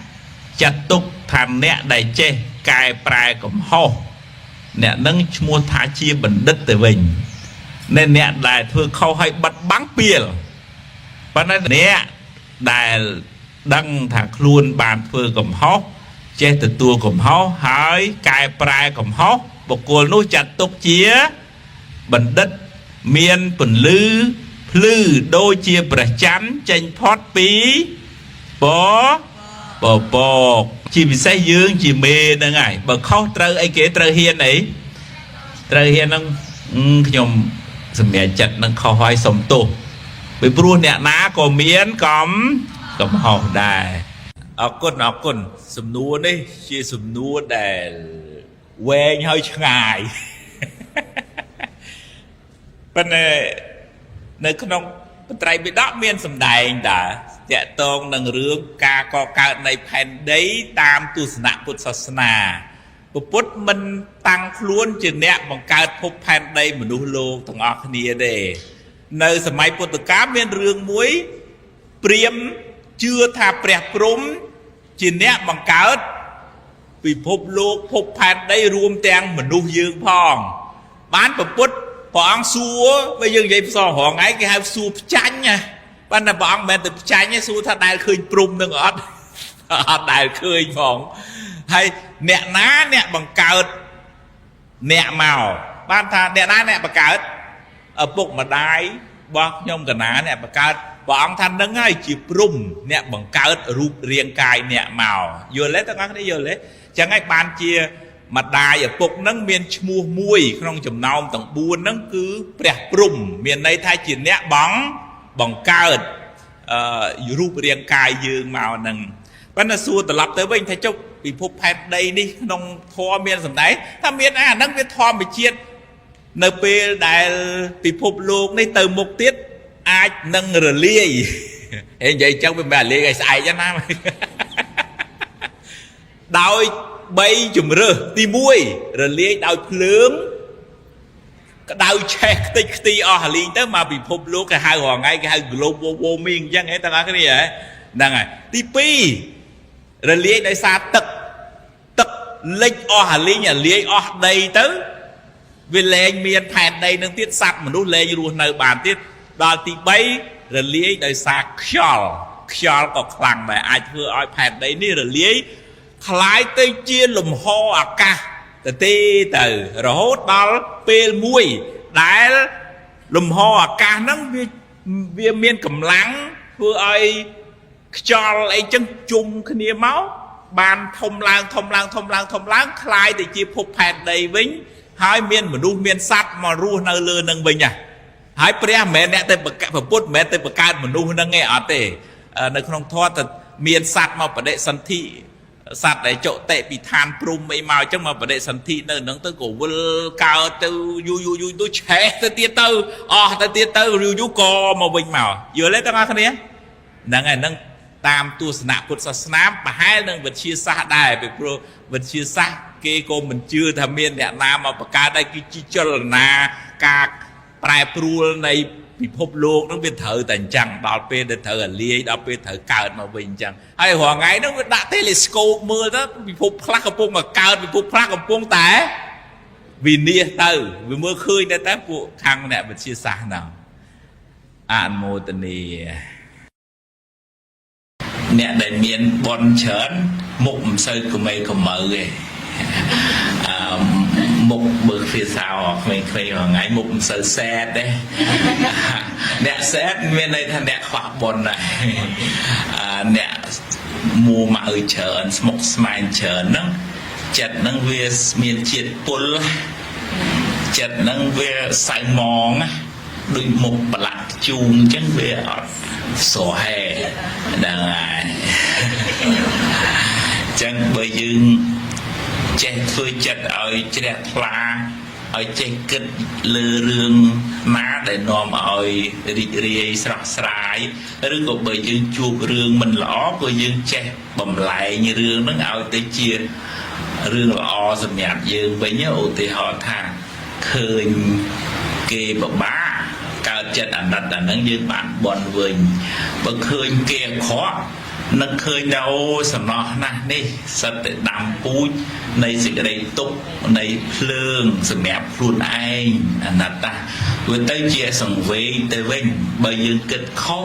chặt tục thành nè đầy chê cài prai cầm hầu nè nâng mua thả chia bình đất từ mình nên nè đại thường khâu hay bật bắn piel và nên nè đại đăng thả luôn bàn phơi cầm hốc che từ tua cầm hốc hỏi cài prai cầm hốc một cô nuôi chặt tục chia bình đất miền bình lư đôi chia bờ chắn tranh phót pí bó chỉ bị say dương chỉ mê nữa ngài bờ khóc trơ ấy kế trơ hiên ấy trơ hiên nó nhom sầm mẹ chặt nó khó hoài sầm tổ bị bru nè ná có miến cầm hậu đài ở con sầm núa đấy chia sầm núa để quen hơi ngài bên này nơi con ông trai bị đắp miên sầm đài đã dạ tôn nâng rương ca có cao này phèn đấy tam tu sna Phật sasana Phật mình tăng luôn chừng nè bằng cao phúc phèn đây mà nuôi lô thằng ngọc nia đề nơi sớm mai Phật cá miên rương muối priêm chưa thà prẹp prum chừng nè bằng cao vì phúc lô phúc phèn đây rùm tang mà nuôi dương phong bán Phật phong xua bây giờ vậy so họ ngay cái hai xua chanh nha ban đầu bọn mình từ trái nhé xu thật đại khơi prum đừng ọt đại khơi phòng hay nẹ ná nẹ bằng cào nẹ màu ban thà nẹ ná nẹ bằng cào ở bụng mà đái bọc nhông cả ná nẹ bằng cào bọn thanh đứng ngay chỉ prum nẹ bằng cào rụp riêng cài nẹ màu vừa lấy tất cả cái vừa lấy chẳng ai ban chia mặt đài ở bụng nâng miền mua muôi không chùm nào tầng buôn nâng cứ bẹt prum miền đây thay chỉ nẹ bóng bằng cao rụp riêng cài dương màu nâng vẫn là xua từ lập tới bên thay chốc bị phục hẹp đây đi nông thoa miên sầm đấy tham miên nâng biết thoa bị chiết nơi pe đại bị phục luôn đây từ một tiết ai nâng rồi lia hiện vậy trong bên bà lia cái xài cho nam đau bay chùm rơ ti muôi rồi lia đau lớn đau check tí ở liên tới mà bị phục luôn cái hai hoàng ngay cái hai global warming chẳng ấy ta nói cái gì vậy đang này tivi rồi liên đây xa tật lịch ở liên nhà liên ở đây tới vì lên miền phèn đây nâng tiết sạch mà nó lên như luôn nơi bàn tiết đào tí bay rồi liên đây xa khol có khăn này ai thưa ai phèn đây ní rồi liên khai tới chia lùm ho à ca tê từ rồi hốt đó pê muôi đái lùm ho à ca nắng viên miên cầm lắng vừa ai cho ấy chân chung cái nia máu bàn thông langคลายแต่จีพบแผนใดวิ่งหายเมียนเหมือนดูเมียนซัดมารู้นั่งเลือนั่งวิ่งอ่ะหายเปรี้ยแม่เนี่ยแต่ประกาศพุทธแม่แต่ประกาศเหมือนดูนั่งไงอ๋อเตะในขนมทอดแต่เมียนซัดมาประเดสันทีสัตว์ไอ้โจเตะปีทานปรุงไม่มาจังมาประเดสันทีนั่นนั่งตัวกูวิลกาวตัวยูตัวแฉตัวเตี้ยตัวอ๋อตัวเตี้ยตัวยูกอมาวิ่งมาเยอะเลยตั้งแต่นี้นั่งไงนั่งตามตัวสนาพุทธศาสนามาให้นั่งบัญชีซาได้ไปโปรบัญชีซาเกโกมันชื่อทำเมียนเนี่ยนามาประกาศได้กิจจลนากาปลายปรูในพิภพโลกนั่งเป็นเถอแต่จังดาวเป็นเถอเลี้ยดาวเป็นเถอเกิดมาเป็นจังไอ้หัวไงนั่งด่าเทเลสโคปมือนั่งพิภพพระกระพงมาเกิดพิภพพระกระพงแต่วินเนียเตอร์วิเมื่อคืนได้แต่พวกทางเนี่ยบัญชีซาเนาะอ่านโมตนีเนี่ยได้เมียนบอลเฉินมุกเซอร์ก็ไม่ก็มือเลยมุกเบิกphía sauไม่เคยว่าไงมุกเซอร์แซดเด้เนี่ยแซดเมียนในท่านเนี่ยขวาบอลน่ะเนี่ยมูมาเฉินสมกสมายเฉินนั่งจัดนั่งเวียเมียนเจียดปุ่นจัดนั่งเวียใส่มองด้วยมุกประหลัดจูงจังเวียสอแห่ดังไงจังไปยืนเจ็ดช่วยจัดเอาเจ็ดปลาเอาเจ็ดกึศเลือเรื่องม้าได้นอมเอาริเรียสระสายหรือก็ไปยืนจูบเรื่องมันหล่อก็ยืนเจ็ดบ่มไหลnhưเรื่องนั้นเอาแต่เจียนเรื่องหล่อสมัยยืนไปเนี้ยโอติหอทางเคยเกย์บ้าการจัดอันนั้นยืนบ้านบอลเวิงบ่เคยเกี่ยขอนักเคยเดาสำนอนะนี่สติดำปูในสิ่งใดตุกในเพลิงสมัยพลุนไออันนั้นตาเวทีเจียสังเวทเตวินใบยืนเกิดข้อ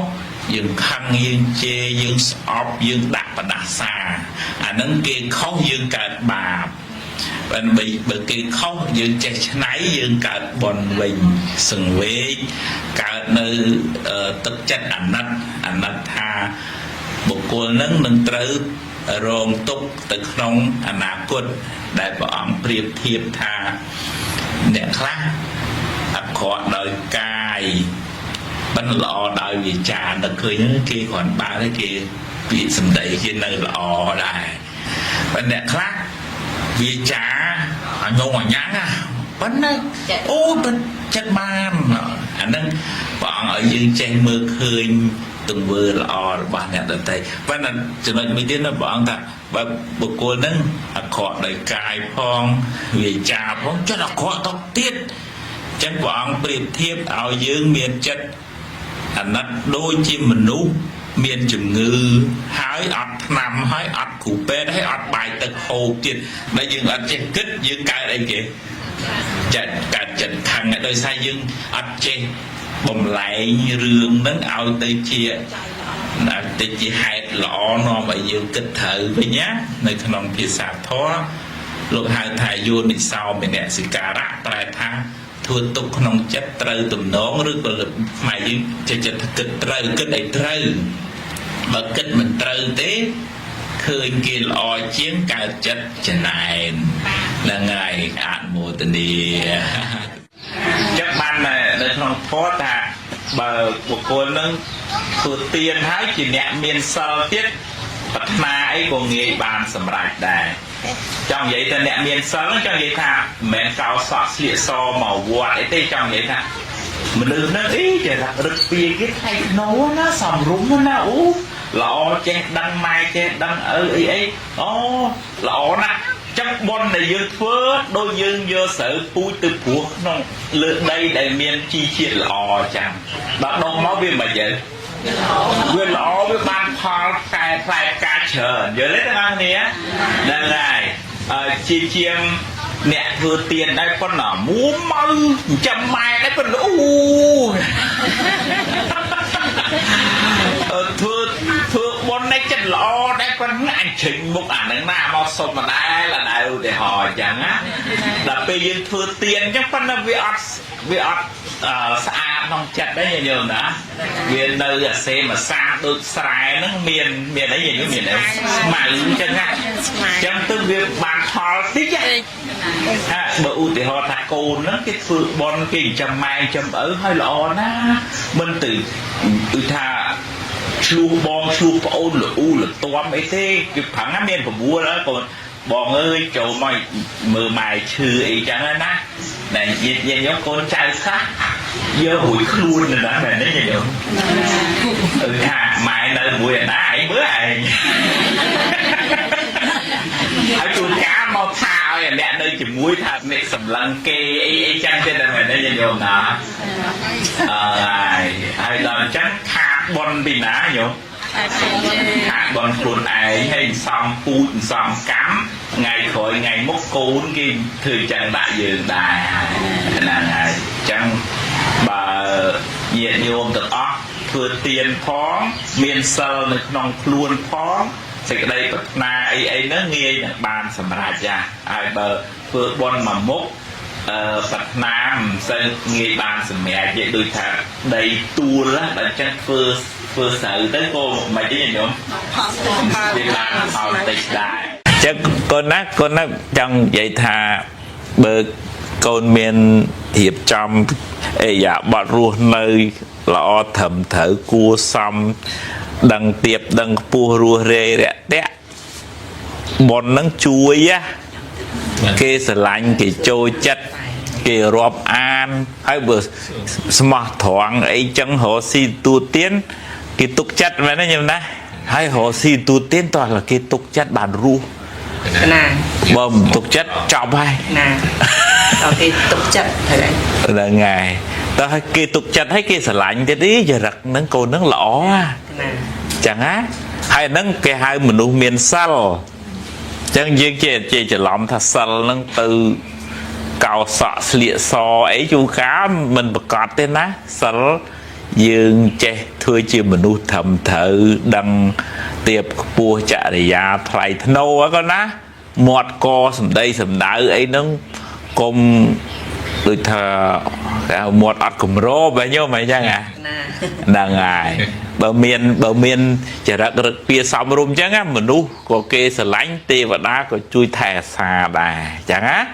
ยืนคังยืนเจยืนสอบยืนดักประดักซาอันนั้นเกี่ยข้อยืนการบาปเป็นbị kỳ khóc dương chạy nấy dương cả bọn mình sừng với cả nơi thực chất ảnh nát tha một cô nâng nâng trứ rồng túc từ nông ảnh nạc quân đại bọn priệp thiệp tha nè khác khó đời cài bánh lọ đời vì trà đã cười những kia còn ba cái kia bị sầm đầy kia nơi lọ đại và nè khác vì chả nhung mà nhắn bánh này ô bánh chất man anh đang bọn ở dưới trên mưa khơi từng vừa lò bạn nhận được tay bánh là cho nên mới đến là bọn ta và một cô nâng khó đời cài phong vì chả phong cho nó khó tóc tiết chẳng bọn biệt thiếp áo dương miền chất anh nó đôi chim mình nú miền chừng ngư hái ọt nằm hái ọt cụ bê hái ọt bài tật hồ tiền bây giờ ọt trên kích dương cái đây kìa chặt cả trận thằng ở đây sai dương ọt trên bồng lại như rương nắng ao tây chia là tây chia hai lọ nó bây giờ kích thở với nhá nơi khăn ông phía xa thó lúc hai thầy vô đi sau mình nè sự cà rác tại tha thua tục nông chất trời tụm nón rồi còn lực mày chứ cho kịch trời kịch này trời mà kịch mình trời thế khơi kia lo chiến cao chất trên này là ngày ăn mùa tình đi chắc ban này để không phó ta bờ một cô nâng thừa tiền hái chỉ nhẹ miền sơ tiết bật ma ấy của nghề bàn sầm rạch đài trong vậy ta nẹm miền sớm trong vậy thà mẹ cao sọt xịa so màu vua ấy tê trong vậy thà mình đừng nó ý vậy là được vì cái thay nấu nó sầm rúng nó ú lọ che đăng mai che đăng ở ấy ô lọ nè chắc bon này dương phớ đôi dương vô sở pui từ cuộc nó lượn đây đại miền chi chiết lọ chẳng bắt đầu máu viên mà vậy quyền lọ với ban phò cài phải cá chờ giờ lấy cái ăn này đây này chi chiêm nè vừa tiền đây con nào muốn măng trăm mai đấy con thưa bon này chân lọ đây con anh chính một ảnh nắng nào mà sốt mà đây là đại để hỏi chẳng á là bây giờ thừa tiền chắc phân là vì xa không chặt đấy nhiều nữa vì nơi là xe mà xa được xài nó miền đấy gì cái miền đấy mà chân á chân từ việc bàn thò tích á bởi ưu thì họ thả cồn nó cái phượng bon kinh chầm mai chầm ở hơi lọ na mình từ thà chu bong chu ôn là u là toa mấy thế cái thằng á miền của búa đó còn bọn ơi chỗ mày mờ mày trừ ấy chẳng á na này nhìn giống con trai khác giờ hủi luôn rồi đó này đấy nhiều mày nơi mùi đã ấy bữa này ở chuột cá mau thao vậy mẹ nơi chỉ muối thà mẹ sầm lăng kê ấy chăng trên đây này đấy nhiều nè ai làm trắng hạt bon bị ná nhiều hạt bon cuốn ấy hay xong phun xong cắm ngày khỏi ngày mốc cốn kim thư chẳng đại dương đài là ngày chẳng bà nhiệt nhôm tự óc thừa tiền phó miền sơ này nòng luôn phó thì cái đây na ấy nó nghe bàn sầm rạch ra ai bờ vừa bon mà mốc Phật Nam sơn nghe bàn sầm mẹ vậy đôi thà đầy tua lá là chắc vừa sợ tới cô mà chứ gì nữa đi làm họ tịch đại chắc con nát trong vậy thà bờ con miền hiệp trong ấy dạ bọt ruột nơi lọ thầm thở cua xăm đằng tiệp đằng pua rùa rê rẹ tét bọn nắng chuối á kê sờ lạnh kê trôi chất kê rộp an hay bữa smart thoáng ấy chẳng họ xin tu tiến kê tục chất mà nó như thế hay họ xin tu tiến toàn là kê tục chất bàn ru bầm tục chất chọc hay kê tục chất là ngày ta hay kê tục chất hay kê sờ lạnh thế đi giờ rắc nắng cô nắng lỏ chẳng á hay nắng cái hai mình uống miền sal chẳng riêng chỉ lòng thật sal nắng từ cào sọ lịa sò ấy chú cá mình bật cọt tên á sal dương che thôi chỉ mình uống thầm thở đằng tiệp bùa chả để ra thay nâu á con á mọt co sầm đây sầm đá ấy nắng cùng đôi thờ một ọt cùng rô bao nhiêu mày chăng à là ngày bờ miền chả ra được bia xong rùm chăng á mình nu có kê sờ lánh tê và đá có chui thè xà đà chẳng á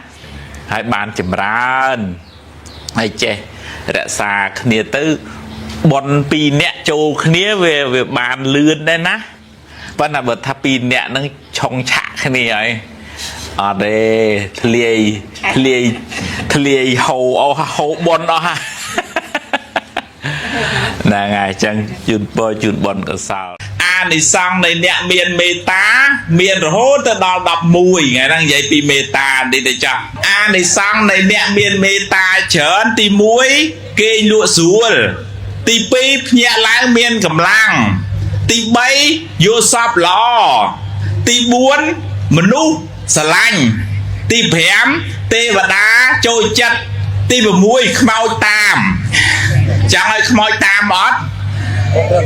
hai bàn chìm ran hay chè đã xà khnia tư bọn pi nẹt châu khnia về bàn lươn đây ná vẫn là bật tháp pi nẹt nó trong chạ khnia ấy ở đây thliê hậu bon đó ha là ngày chẳng chun bon có sao này xong này nè miền meta miền rồi hốt tới đo đập mùi ngày đang dậy pi meta đi để cho này xong này nè miền meta chớn tì muối kê lụa xuống tì pi nhẹ lái miền cầm lăng tì bay vô sập lò tì buôn mình nu sờ lanh tì phèm tê và đá trôi chất tì và muối mau tam chẳng ơi mau tam ót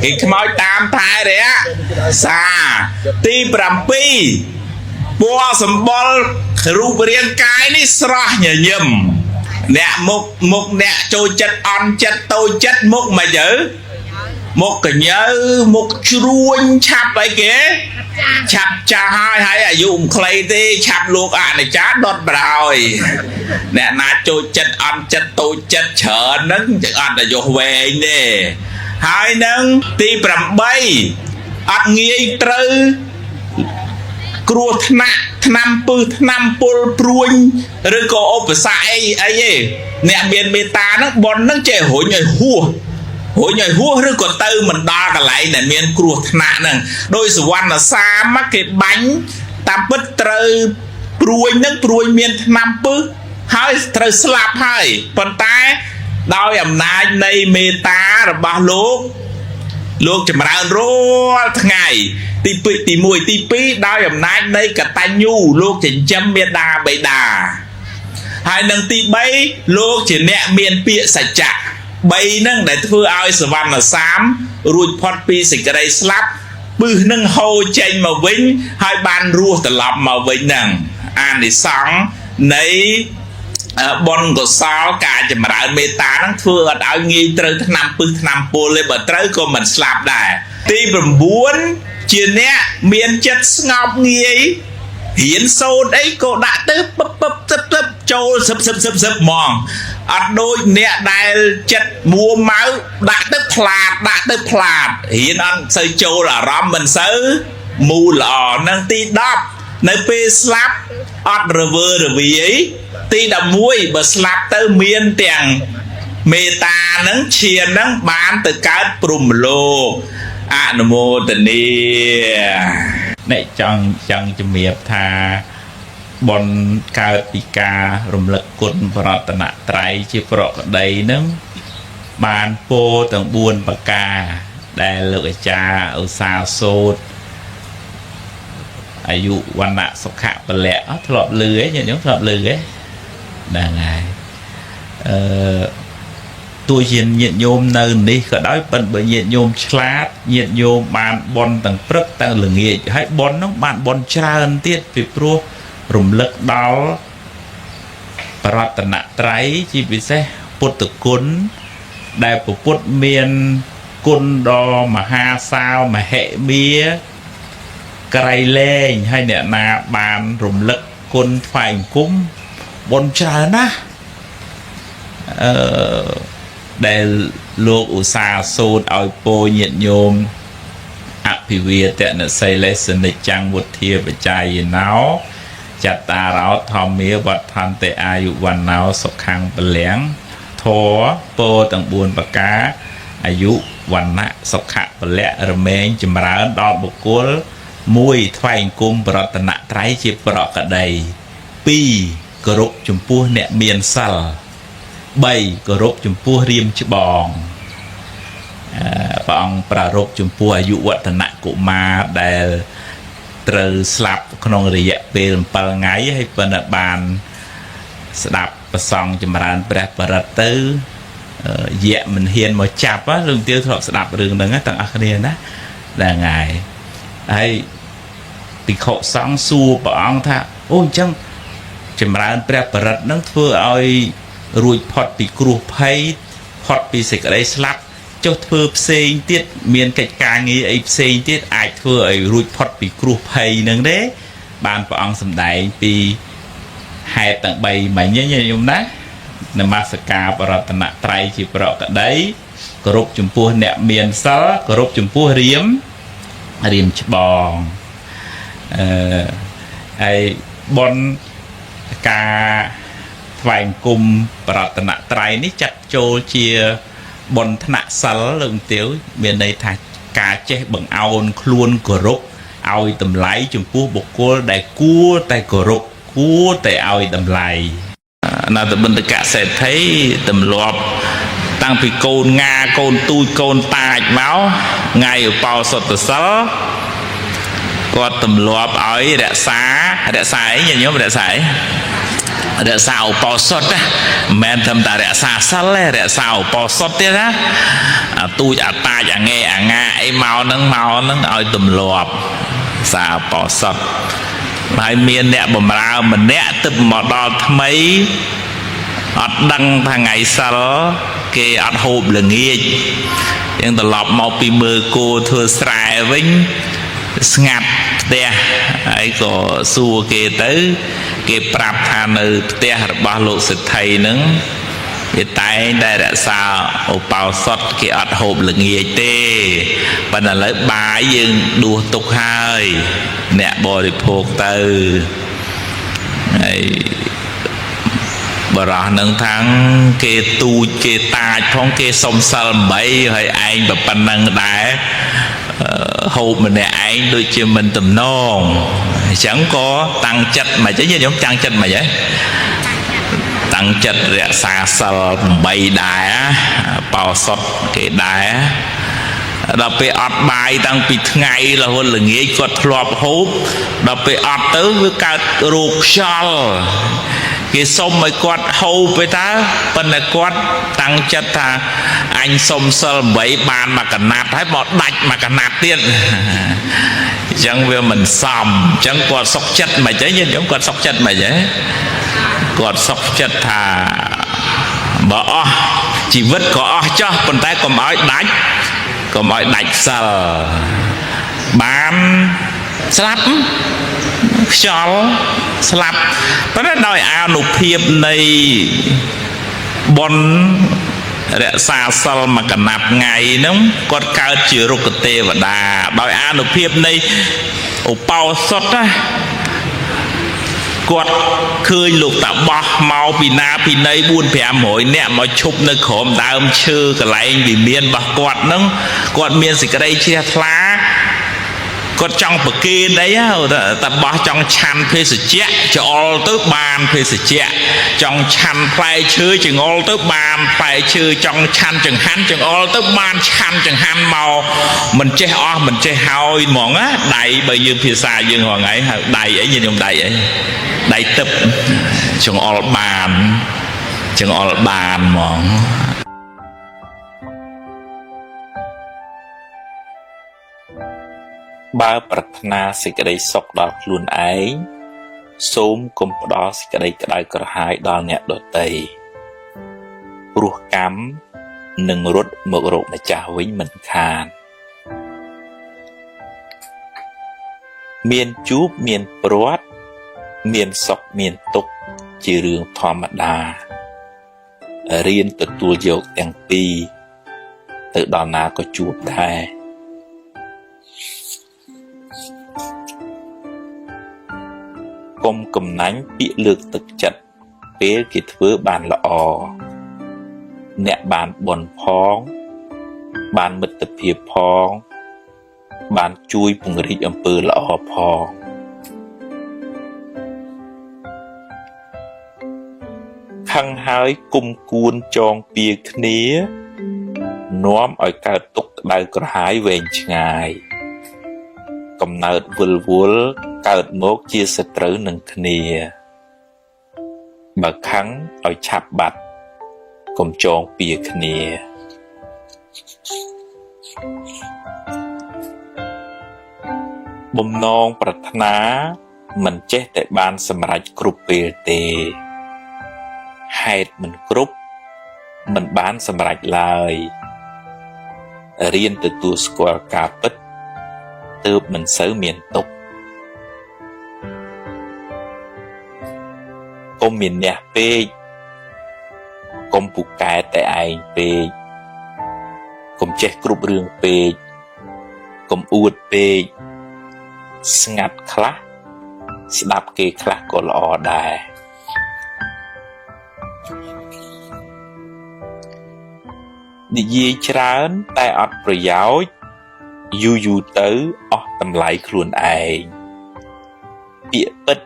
cái môi tam thai đấy á xa ti bram pi bua sầm bol rùa riêng cái ní sra nhờ nhầm nè mục nè trôi chất on chất tôi chất mục mà giữ một cái nhớ một chuông chắp ấy kia chắp cha hai hay dùng clay đi chắp luộc này chát đốt rồi nè na trôi chất on chất tôi chất chở nấng chợ ăn là vô về nè hai nâng ti bầm bay ăn nghi trư cua năm pul pruin rồi có ốp sai ấy nè miền meta nó bon nó chơi hối nhảy hua rồi có tư mình đo cả lại nè miền cua nè đôi sự quan là xa mắc cái bánh tam bứt trư pruin nó pruin miền năm pư hai trư slap hai phần tay đôi ẩm nai này meta rồi bao lúc chầm ra rô ngày tí mùi tí pí đôi ẩm nai này cả tay nhu lúc chỉ châm miền đà bày đà hai nâng tí bay lúc chỉ nẹ miền bịa sạch chạ bay nâng để thưa ai sở văn là xám rùi phọt pi xịt cái đây slap bư nâng hô chênh mà vinh hai ban rùa tờ lọc mà vinh nâng an đi xong nấy bon của sao cả chừng mà đại mê tá nó thưa ở nghi trừ năm pô lên bờ trừ của mình slap đài ti bầm buôn chia nè miền chất ngọc nghi hiến sâu đấy cô đã tới bấp châu sập mòn ở đôi nè đài chất mua máu đã tới phạt hiến ăn sơi châu là rom mình sớ mù lò nâng ti đắp nơi pe slap ọt rồi vì ấy ti đầm muối bờ slap tới miền tiền mê ta nâng chiên nâng bán từ cát prum lô nô mô tần ni này chẳng chấm miệp tha bon cao pika rung lực côn bọt nạ trái chỉ bọt đầy nâng bàn po tầng buôn bạc ca đại lựa cha ở xa sốtอายุวันละสุขะไปแล้วถลอกเลื้อยอย่างนี้ถลอกเลื้อยได้ไงตัวเย็นเย็นโยมเนินนี่ก็ได้เป็นbởiเย็นโยมฉลาดเย็นโยมบานบอลต่างปรึกต่างเหลืองเงี้ยให้บอลน้องบานบอลชาอันเตี้ยปิดรัวรุมเลิกดาวปรัตนะไตรชีวิตเสปุตตะกุลได้ปุตเมียนกุลดอมหาสาวมเหเมียไกรเล่งให้เนี่ยนาบานรุมเลิกกุลฝ่ายคุ้มบอลชานะได้ลูกอุตสาห์สูดเอาโปเย็นโยมอภิเวตแต่เนี่ยใส่เลสนิจังวุฒิปัจจัยเนาจัตตาเราทอมเมียวัดพันเตอายุวันเนาสุขังเปลี่ยงโถโปต่างบุญปากาอายุวันนะสุขะเปลี่ยระเมงจิมราดอกบุกุลมุยทวายกุมปรัตนะไตรจิปรอกระไดปีกรุจุมพูเนี่ยเมียนซัลใบกรบจุมพูเรียมฉบองปองประรบจุมพูอายุวัฒนะกุมาได้ตรสลับขนงระยะเป็นปลไงให้ปนบานสดับประซองจมรานแปรประตือเยะมันเฮียนมาจับว่าเรื่องเตี้ยถอดสดับเรื่องนั้นต่างอัคเนียนะได้ไงให้ปีโคสองสูปองท่าโอ้จังจมรานแปรประนั่งเพื่อเอารุยพอดปีกรูไพ่พอดปีสิกอะไรสลับเจ้าเธอเซงเตี้ยเมียนกิจการงี้ไอ้เซงเตี้ยไอ้เธอไอ้รุยพอดปีกรูไพ่หนึ่งเด้บานปองสำได้ปีหายต่างใบใหม่เงี้ยยมนะนมาสกาปรัตนะไตรจีปรอกระไดกรบจุมพูเนี่ยเมียนซะกรบจุมพูเรียมฉบองไอ้บนกาฝ่ายกลุ่มปรัตนะไตรนี่จัดโจเชียบนธนะสัลเรื่องเตี้ยวเมียนในทางกาเจบังเอาคลวนกรบเอาตำไหลจุมพูบกกู้ได้กู้แต่กรบกู้แต่เอาตำไหลนาตบันตกะเสร็จให้ตำรวจตั้งปีโกนงาโกนตุยโกนตายเมาไงอยู่เป่าสดสัลก็ตำรวจเอาเดะสาอย่างนี้เดะสายเดะสาวปอสดนะแม่ทำตาเดะสาสัลเลยเดะสาวปอสดเนี่ยนะตุยตายอย่างเงี้ยงาไอเมานั่งเอาตำรวจสาวปอสดไอเมียนเนี่ยบ่มาเอามันเนี่ยตึมหมดดอกทำไมอัดดังทางไงสัลเกอัดโฮบเหลืองเงี้ยยังตลอดมองปีมือกูเธอสายวิ่งงัดเตะไอ้ก็สู้เกตื้อเก็บปรับทานในเตะบาโลสุดไทยนึงไอ้ตายได้แต่สาวโอเปาสดเกอัดโฮบเหลืองเงี้ยเต้ปัญหาเลยบายยังดูตกหายเนี่ยบริโภคตื้อไอ้บรอหนึ่งทั้งเกตูเกตาท้องเกสมสลใบให้ไอ้แบบปันนังได้hộp mình này anh đôi chân mình tầm non chẳng có tăng chất mà chứ như giống tăng chất mà vậy tăng chất rẻ xa sờ bay đá bao sọt cái đá đậpไปอดใบตั้งปีไงเราคนหลังงี้กดหลบฮุบดับไปอดตื้อvới cả ruột shell เก គេសុំឲ្យគាត់ហូបទៅតើប៉ុន្តែគាត់តាំងចិត្តថាអញសុំសិល8បានមួយកណាត់ហើយមកដាច់មួយកណាត់ទៀតអញ្ចឹងវាមិនសមអញ្ចឹងគាត់សុខចិត្តមិនអីញាតិញោមគាត់សុខចិត្តមិនអីគាត់សុខចិត្តថាបើអស់ជីវិតក៏អស់ចោះប៉ុន្តែកុំឲ្យដាច់សិលបានស្លាប់ខ្យល់ស្លាប់ប៉ុន្តែដោយអានុភាពនៃបុណ្យរក្សាសិលមួយកណាត់ថ្ងៃហ្នឹងគាត់កើតជារុក្ខទេវតាដោយអានុភាពនៃឧបោសថណាគាត់ឃើញលោកតាបោះមកពីណាពីណី 4-500 នាក់មកឈប់នៅក្រោមដើមឈើកន្លែងវិមានរបស់គាត់ហ្នឹងគាត់មានសេចក្តីជ្រះថ្លាគាត់ចង់ប្រគេនអីតាបោះចង់ឆាន់ភេសជ្ជៈច្អល់ទៅបានភេសជ្ជៈចង់ឆាន់ផ្លែឈើចង្អុលទៅបានផ្លែឈើចង់ឆាន់ចង្ហាន់ចង្អុលទៅបានឆាន់ចង្ហាន់មកមិនចេះអស់មិនចេះហើយហ្មងណាដៃបើយើងភាសាយើងហងៃហៅដៃអីខ្ញុំដៃអីដៃទឹកចង្អុលបានហ្មងបើប្រាថ្នាសេចក្តីសុខដល់ខ្លួនឯងសូមកុំផ្ដល់សេចក្តីក្តៅក្រហាយដល់អ្នកដទៃព្រោះកម្មនឹងរត់មករកម្ចាស់វិញមិនខានមានជួបមានព្រាត់មានសុខមានទុក្ខជារឿងធម្មតារៀនទទួលយកទាំងពីរទៅដល់ណាក៏ជួបដែរកុំកំណាញ់ពាក្យលើកទឹកចិត្តពេលគេធ្វើបានល្អអ្នកបានបុណ្យផងបានមិត្តភាពផងបានជួយពង្រីកអំពើល្អផងខឹងហើយគុំគួនចងពៀគ្នានាំឲ្យកើតទុក្ខក្តៅក្រហាយវែងឆ្ងាយកំណើតវិលវល់កើតមកជាសត្រូវនឹងគ្នាបើខឹងឲ្យឆាប់បាត់កុំចងពៀគ្នាបំណងប្រាថ្នាមិនចេះតែបានសម្រេចគ្រប់ពេលទេហេតុមិនគ្រប់មិនបានសម្រេចឡើយរៀនទទួលស្គាល់ការពិតទើបមិនសូវមានទុក្ខកុំមានអ្នកពេកកុំពូកែតែឯងពេកកុំចេះគ្រប់រឿងពេកកុំអួតពេកស្ងាត់ខ្លះស្ដាប់គេខ្លះក៏ល្អដែរនិយាយច្រើនតែអត់ប្រយោជន៍យូរទៅអស់តម្លៃខ្លួនឯងពាក្យពិត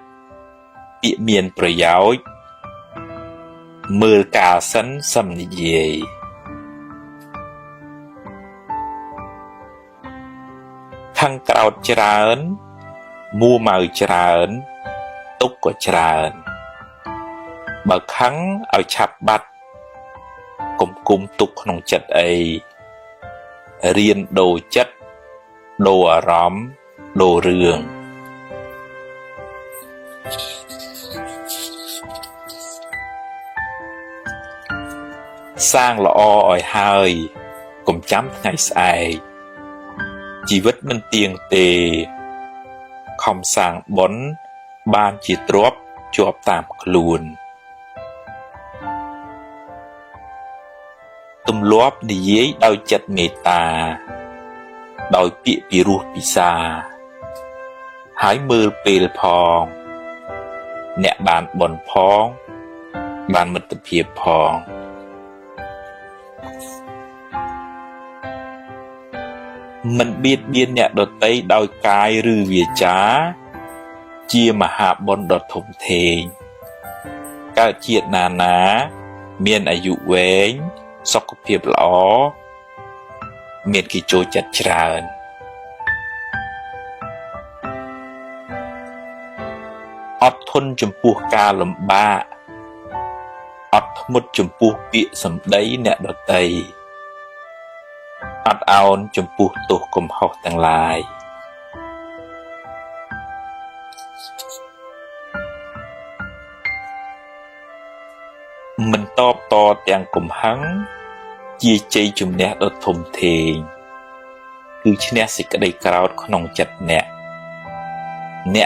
ពាក្យមានប្រយោជន៍មើលកាលសិនសឹមនិយាយខឹងក្រោតច្រើនមួម៉ៅច្រើនទុកក៏ច្រើនបើខឹងឲ្យឆាប់បាត់កុំគុំទុកក្នុងចិត្តអីរៀនដូរចិត្តដូរអារម្មណ៍ដូររឿងសាងល្អឲ្យហើយកុំចាំថ្ងៃស្អែកជីវិតមិនទៀងទេខំសាងបុណ្យបានជាទ្រព្យជាប់តាមខ្លួនទម្លាប់និយាយដោយចិត្តមេត្តាដោយពាក្យពីរោះពិសាហើយមើលពេលផងអ្នកបានបុណ្យផងបានមិត្តភាពផងមិនបៀតបៀនអ្នកដទៃដោយកាយឬវាចាជាមហាបុណ្យដ៏ធំធេងកើតជាតិណាមានអាយុវែងសុខភាពល្អមានគេចូលចិត្តច្រើនអត់ធន់ចំពោះការលំបាក អត់ធ្មត់ចំពោះពាក្យសម្ដីអ្នកដទៃអត់អោនចំពោះទោសកំហុសទាំងឡាយមិនតបតទាំងកំហឹងជាជ័យជំនះដ៏ធំធេងគឺឈ្នះសេចក្តីក្រោធក្នុងចិត្តអ្ន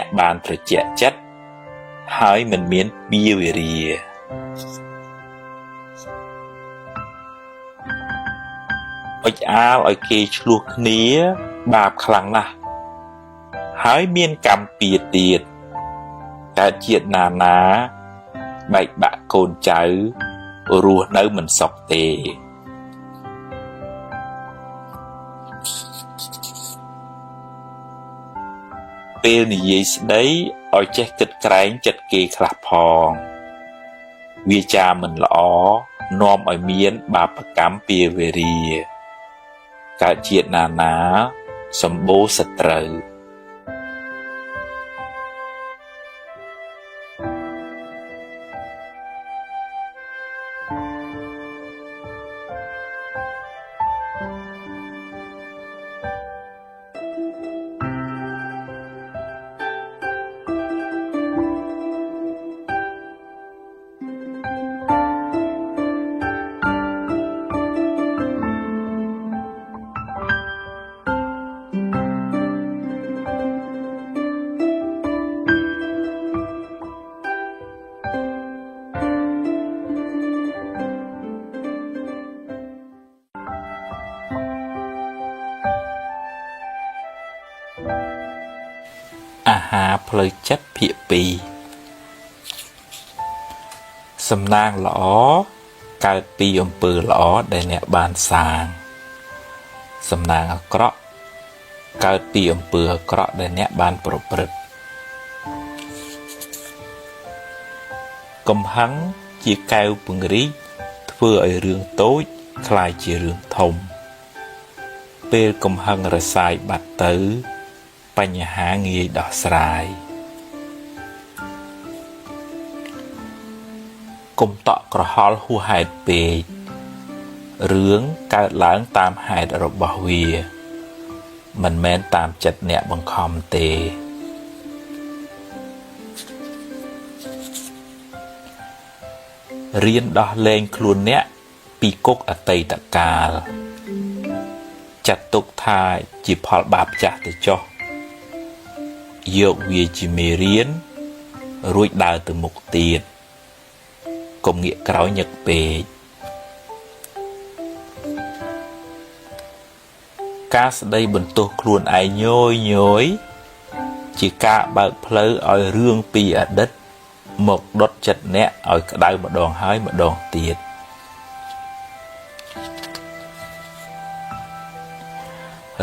កបានត្រជាក់ចិត្តហើយមិនមានពៀវេរាអុចអាលឲ្យគេឆ្លោះគ្នាបាបខ្លាំងណាស់ហើយមានកម្មពៀទៀតកើតជាតិណាបែកបាក់កូនចៅរស់នៅមិនសុខទេពេលនិយាយស្ដីឲ្យចេះគិតក្រែងចិត្តគេខ្លះផងវាចាមិនល្អនាំឲ្យមានបាបកម្មពៀវេរាកើតជាតិណាសម្បូរសត្រូវ អាហារផ្លូវចិត្តភាគ2សំណាងល្អកើតពីអំពើល្អដែលអ្នកបានសាងសំណាងអាក្រក់កើតពីអំពើអាក្រក់ដែលអ្នកបានប្រព្រឹត្តកំហឹងជាកែវពង្រីកធ្វើឲ្យរឿងតូចคล้ายជារឿងធំពេលកំហឹងរសាយបាត់ទៅបញ្ហាងាយដោះស្រាយកុំតក់ក្រហល់ហួសហេតុពេករឿងកើតឡើងតាមហេតុរបស់វាមិនមែនតាមចិត្តអ្នកបង្ខំទេរៀនដោះលែងខ្លួនអ្នកពីគុកអតីតកាលចាត់ទុកថាជាផលបាបចាស់ទៅចុះយកវាជាមេរៀនរួចដើរទៅមុខទៀតកុំងាកក្រោយញឹកពេកការស្ដីបន្ទោសខ្លួនឯងញយជាការបើកផ្លូវឲ្យរឿងពីអតីតមកដុតចិត្តអ្នកឲ្យក្តៅម្ដងហើយម្ដងទៀត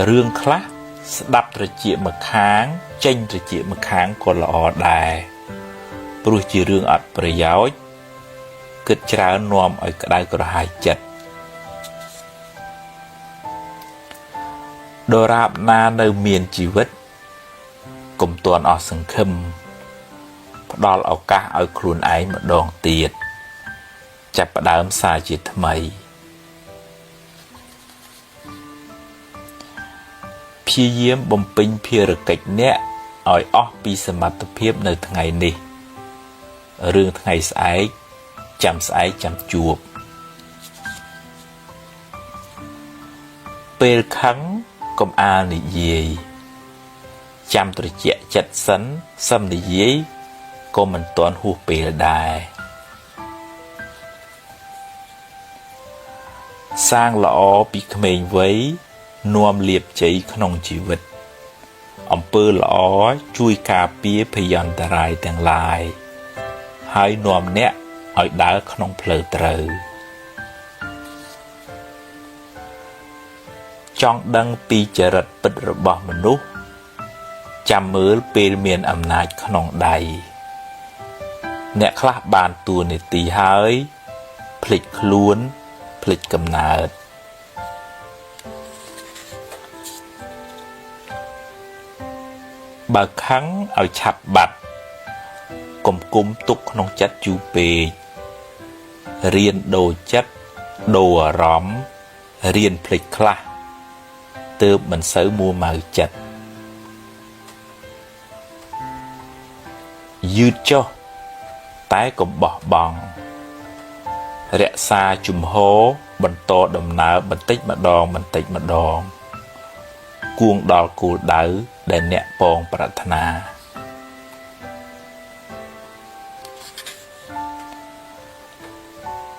រឿងខ្លះស្ដាប់ត្រចៀកម្ខាងចេញត្រចៀកម្ខាងក៏ល្អដែរព្រោះជារឿងអត់ប្រយោជន៍គិតច្រើននាំឲ្យក្តៅក្រហាយចិត្តដរាបណានៅមានជីវិតកុំទាន់អស់សង្ឃឹមផ្ដល់ឱកាសឲ្យខ្លួនឯងម្ដងទៀតចាប់ផ្ដើមសារជាថ្មីព្យាយាមបំពេញភារកិច្ចអ្នកឲ្យអស់ពីសមត្ថភាពនៅថ្ងៃនេះរឿងថ្ងៃស្អែកចាំជួបពេលខឹងកុំអាលនិយាយចាំត្រជាក់ចិត្តសិនសឹមនិយាយក៏មិនទាន់ហួសពេលដែរសាងល្អពីក្មេងវ័យនាំលាភជ័យក្នុងជីវិតអំពើល្អជួយការពារភយន្តរាយទាំងឡាយហើយនាំអ្នកឲ្យដើរក្នុងផ្លូវត្រូវចង់ដឹងពីចរិតពិតរបស់មនុស្សចាំមើលពេលមានអំណាចក្នុងដៃអ្នកខ្លះបានតួនាទីហើយភ្លេចខ្លួនភ្លេចកំណើតបើខឹងឲ្យឆាប់បាត់កុំគុំទុកក្នុងចិត្តយូរពេក រៀនដូរចិត្តដូរអារម្មណ៍រៀនភ្លេចខ្លះទើបមិនសូវមួម៉ៅចិត្តយឺតចុះតែកុំបោះបង់រក្សាជំហរបន្តដំណើរបន្តិចម្ដងគួងដល់គោលដៅដែលអ្នកពងប្រាថ្នា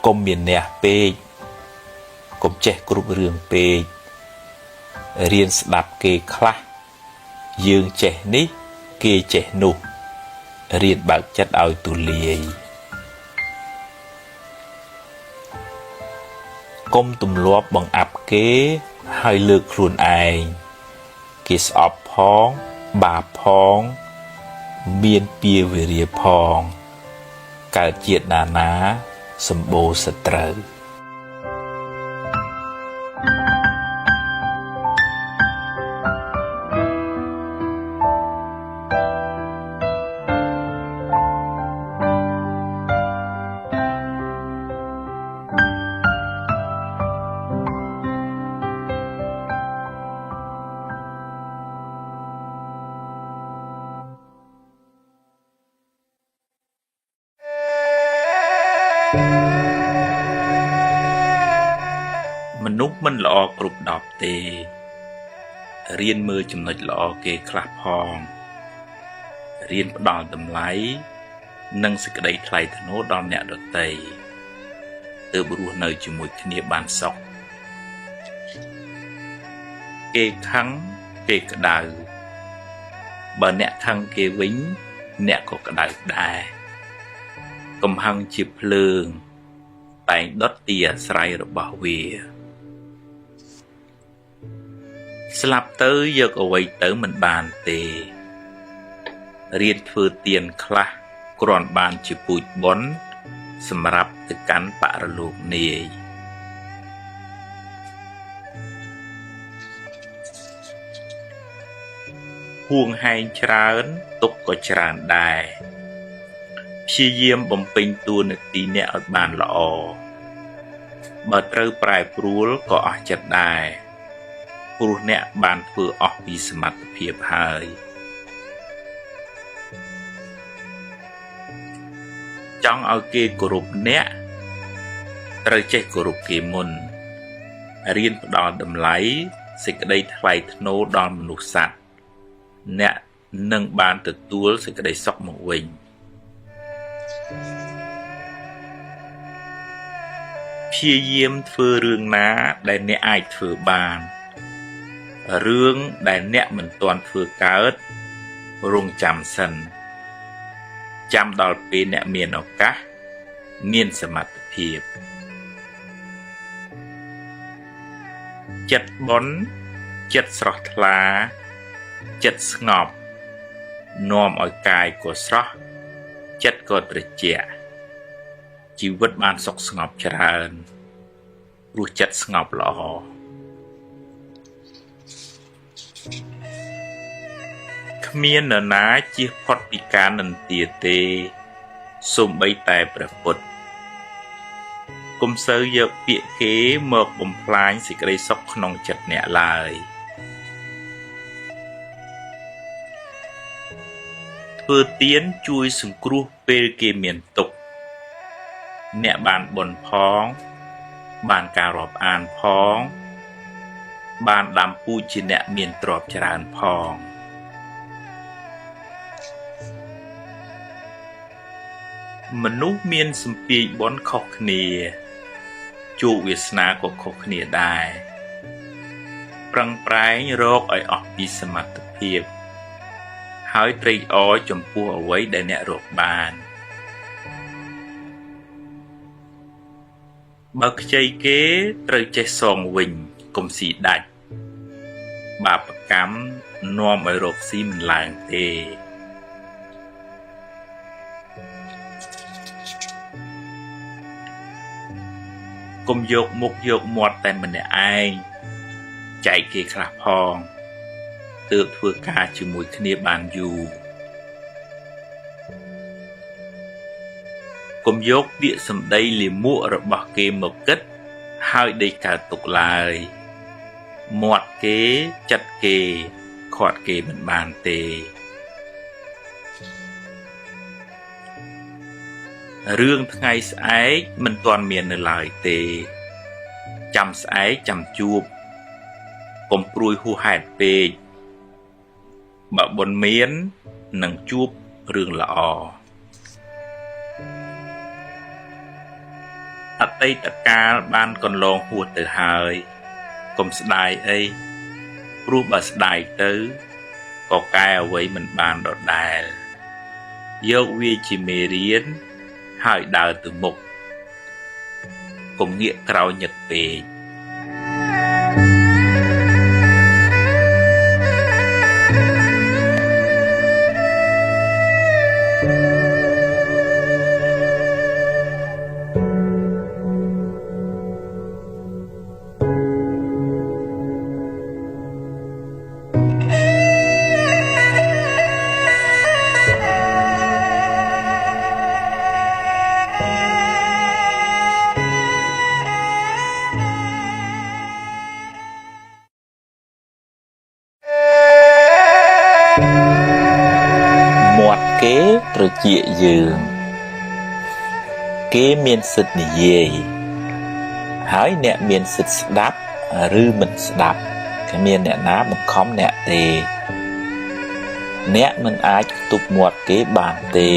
កុំមានអ្នកពេកកុំចេះគ្រប់រឿងពេករៀនស្ដាប់គេខ្លះយើងចេះនេះគេចេះនោះរៀនបើកចិត្តឲ្យទូលាយកុំទម្លាប់បង្អាប់គេហើយលើកខ្លួនឯងគេស្អប់ផងបាបផងមានពៀវេរាផងកើតជាតិណាសម្បូរសត្រូវ មនុស្សមិនល្អគ្រប់10ទេរៀនមើលចំណុចល្អគេខ្លះផងរៀនផ្ដល់តម្លៃនិងសេចក្តីថ្លៃថ្នូរដល់អ្នកដទៃទើបរស់នៅជាមួយគ្នាបានសុខគេខឹងគេក្តៅបើអ្នកខឹងគេវិញអ្នកក៏ក្តៅដែរកំហឹងជាភ្លើងតែងដុតទីអាស្រ័យរបស់វាស្លាប់ទៅយកអ្វីទៅមិនបានទេរៀនធ្វើទានខ្លះគ្រាន់បានជាពូជបុណ្យសម្រាប់ទៅកាន់បរលោកនាយហួងហែងច្រើនទុកក៏ច្រើនដែរព្យាយាមបំពេញតួនាទីអ្នកឲ្យបានល្អបើត្រូវប្រែប្រួលក៏អស់ចិត្តដែរព្រោះអ្នកបានធ្វើអស់ពីសមត្ថភាពហើយចង់ឲ្យគេគោរពអ្នកត្រូវចេះគោរពគេមុនរៀនផ្ដល់តម្លៃសេចក្តីថ្លៃថ្នូរដល់មនុស្សសត្វអ្នកនឹងបានទទួលសេចក្តីសុខមកវិញព្យាយាមធ្វើរឿងណាដែលអ្នកអាចធ្វើបានរឿងដែលអ្នកមិនទាន់ធ្វើកើតរងចាំសិនចាំដល់ពេលអ្នកមានឱកាសមានសមត្ថភាពចិត្តបុណ្យចិត្តស្រស់ថ្លាចិត្តស្ងប់នាំឲ្យកាយក៏ស្រស់ចិត្តក៏ត្រជាក់ជីវិតបានសុខស្ងប់ច្រើនរស់ចិត្តស្ងប់ល្អគ្មាននរណាជៀសផុតពីការនិន្ទាទេសូម្បីតែព្រះពុទ្ធកុំសូវយកពាក្យគេមកបំផ្លាញសេចក្តីសុខក្នុងចិត្តអ្នកឡើយធ្វើទានជួយសង្គ្រោះពេលគេមានទុក្ខអ្នកបានបុណ្យផងបានការរាប់អានផងបានដាំពូជជាអ្នកមានទ្រព្យច្រើនផងមនុស្សមានសម្ពាធបុណ្យខុសគ្នាជោគវាសនាក៏ខុសគ្នាដែរប្រឹងប្រែងរកឲ្យអស់ពីសមត្ថភាពហើយត្រេកអរចំពោះអ្វីដែលអ្នករកបានបើខ្ចីគេត្រូវចេះសងវិញកុំស៊ីដាច់បាបកម្មនាំឲ្យរកស៊ីមិនឡើងទេកុំយកមុខយកមាត់តែម្នាក់ឯងចែកគេខ្លះផងទើបធ្វើការជាមួយគ្នាបានយូរ កុំយកពាក្យសម្ដីលាមករបស់គេមកគិតហើយដេកកើតទុកឡើយមាត់គេចិត្តគេខាត់គេមិនបានទេរឿងថ្ងៃស្អែកមិនទាន់មាននៅឡើយទេចាំស្អែកចាំជួបកុំព្រួយហួសហេតុពេកបើបុណ្យមាននឹងជួបរឿងល្អអតីតកាលបានកន្លងហួសទៅហើយកុំស្ដាយអីព្រោះបើស្ដាយទៅក៏កែអ្វីមិនបានដដែលយកវាជាមេរៀនហើយដើរទៅមុខកុំងាកក្រោយញឹកពេកមាត់គេត្រជាយើងគេមានសិទ្ធិនិយាយហើយអ្នកមានសិទ្ធិស្ដាប់ឬមិនស្ដាប់គ្មានអ្នកណាបង្ខំអ្នកទេអ្នកមិនអាចផ្ទុកមាត់គេបានទេ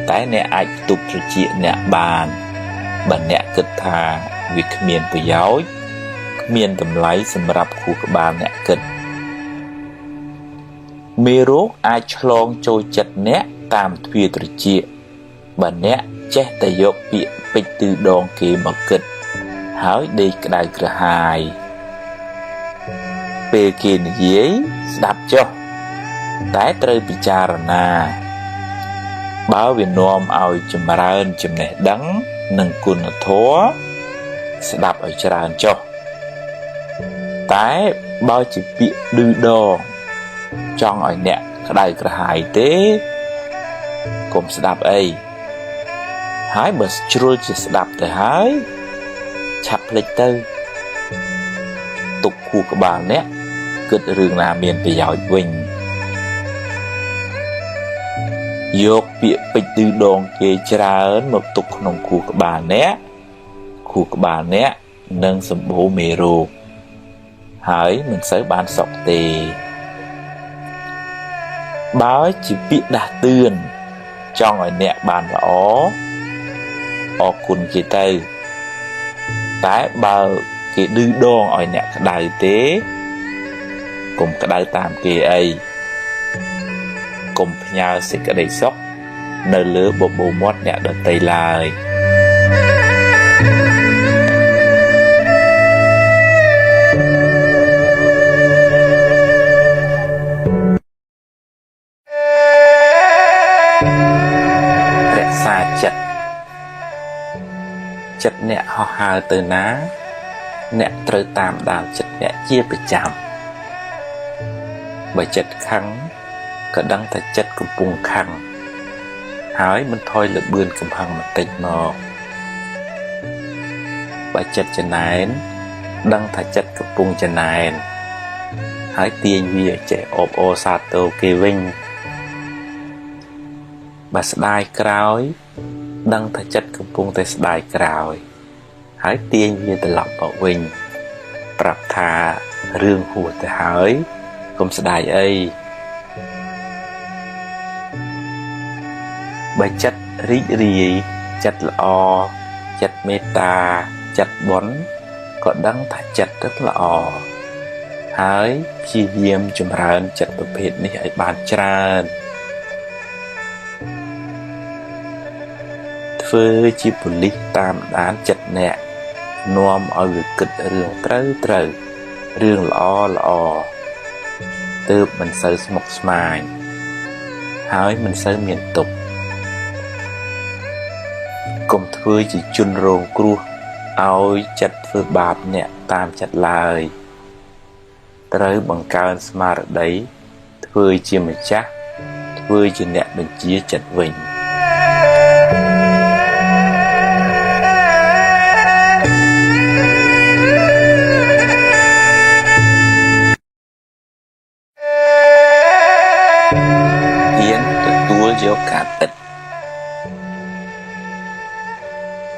តែអ្នកអាចផ្ទុកត្រចៀកអ្នកបានបើអ្នកគិតថាវាគ្មានប្រយោជន៍គ្មានតម្លៃសម្រាប់ខួរក្បាលអ្នកគិតមេរោគអាចឆ្លងចូលចិត្តអ្នកតាមទ្វារត្រចៀកបើអ្នកចេះតែយកពាក្យពេចន៍ទឺដងគេមកគិតហើយដេកក្តៅក្រហាយពេលគេនិយាយស្ដាប់ចុះតែត្រូវពិចារណាបើវានាំឲ្យចម្រើនចំណេះដឹងនិងគុណធម៌ស្ដាប់ឲ្យច្រើនចុះតែបើជាពាក្យឌឺដងចង់ឲ្យអ្នកក្តៅក្រហាយទេកុំស្ដាប់អីហើយបើជ្រុលជាស្ដាប់ទៅហើយឆាប់ភ្លេចទៅទុកខួរក្បាលអ្នកគិតរឿងណាមានប្រយោជន៍វិញយកពាក្យពេចន៍ឌឺដងគេច្រើនមកទុកក្នុងខួរក្បាលអ្នកនឹងសម្បូរមេរោគហើយមិនសូវបានសុខទេបើជាពាក្យដាស់តឿនចង់ឲ្យអ្នកបានល្អអរគុណគេទៅតែបើគេឌឺដងឲ្យអ្នកក្តៅទេកុំក្តៅតាមគេអីកុំផ្ញើសេចក្តីសុខនៅលើបបោមាត់អ្នកដទៃឡើយចិត្តអ្នកហោះហើរទៅណាអ្នកត្រូវតាមដានចិត្តអ្នកជាប្រចាំបើចិត្តខឹងក៏ដឹងថាចិត្តកំពុងខឹងហើយមិនថយលបឿនកំហឹងបន្តិចមកបើចិត្តចំណែនដឹងថាចិត្តកំពុងចំណែនហើយទាញវាចេះអបអរសាទរគេវិញបើស្ដាយក្រោយដឹងថាចិត្តកំពុងតែស្ដាយក្រោយហើយទាញវាត្រឡប់មកវិញប្រាប់ថារឿងហួសទៅហើយកុំស្ដាយអីបើចិត្តរីករាយចិត្តល្អចិត្តមេត្តាចិត្តបុណ្យក៏ដឹងថាចិត្តrấtល្អហើយព្យាយាមចម្រើនចិត្តប្រភេទនេះឲ្យបានច្រើនធ្វើជាប៉ូលីសតាមដានចិត្តអ្នកនាំឲ្យវាគិតរឿងត្រូវរឿងល្អទើបមិនសូវស្មុគស្មាញហើយមិនសូវមានទុក្ខកុំធ្វើជាជនរងគ្រោះឲ្យចិត្តធ្វើបាបអ្នកតាមចិត្តឡើយត្រូវបង្កើនស្មារតីធ្វើជាម្ចាស់ធ្វើជាអ្នកបញ្ជាចិត្តវិញ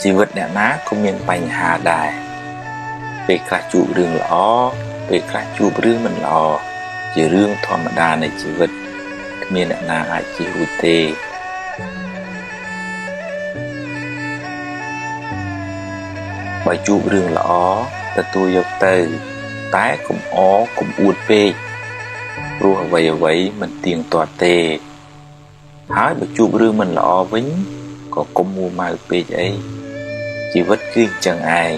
ជីវិតអ្នកណាក៏មានបញ្ហាដែរពេលខ្លះជួបរឿងល្អពេលខ្លះជួបរឿងមិនល្អជារឿងធម្មតានៃជីវិតគ្មានអ្នកណាអាចជៀសរួចទេបើជួបរឿងល្អទទួលយកទៅតែកុំអរកុំអួតពេកព្រោះអ្វីមិនទៀងទាត់ទេហើយបើជួបរឿងមិនល្អវិញក៏កុំមួម៉ៅពេកអីជីវិតគឺអញ្ចឹងឯង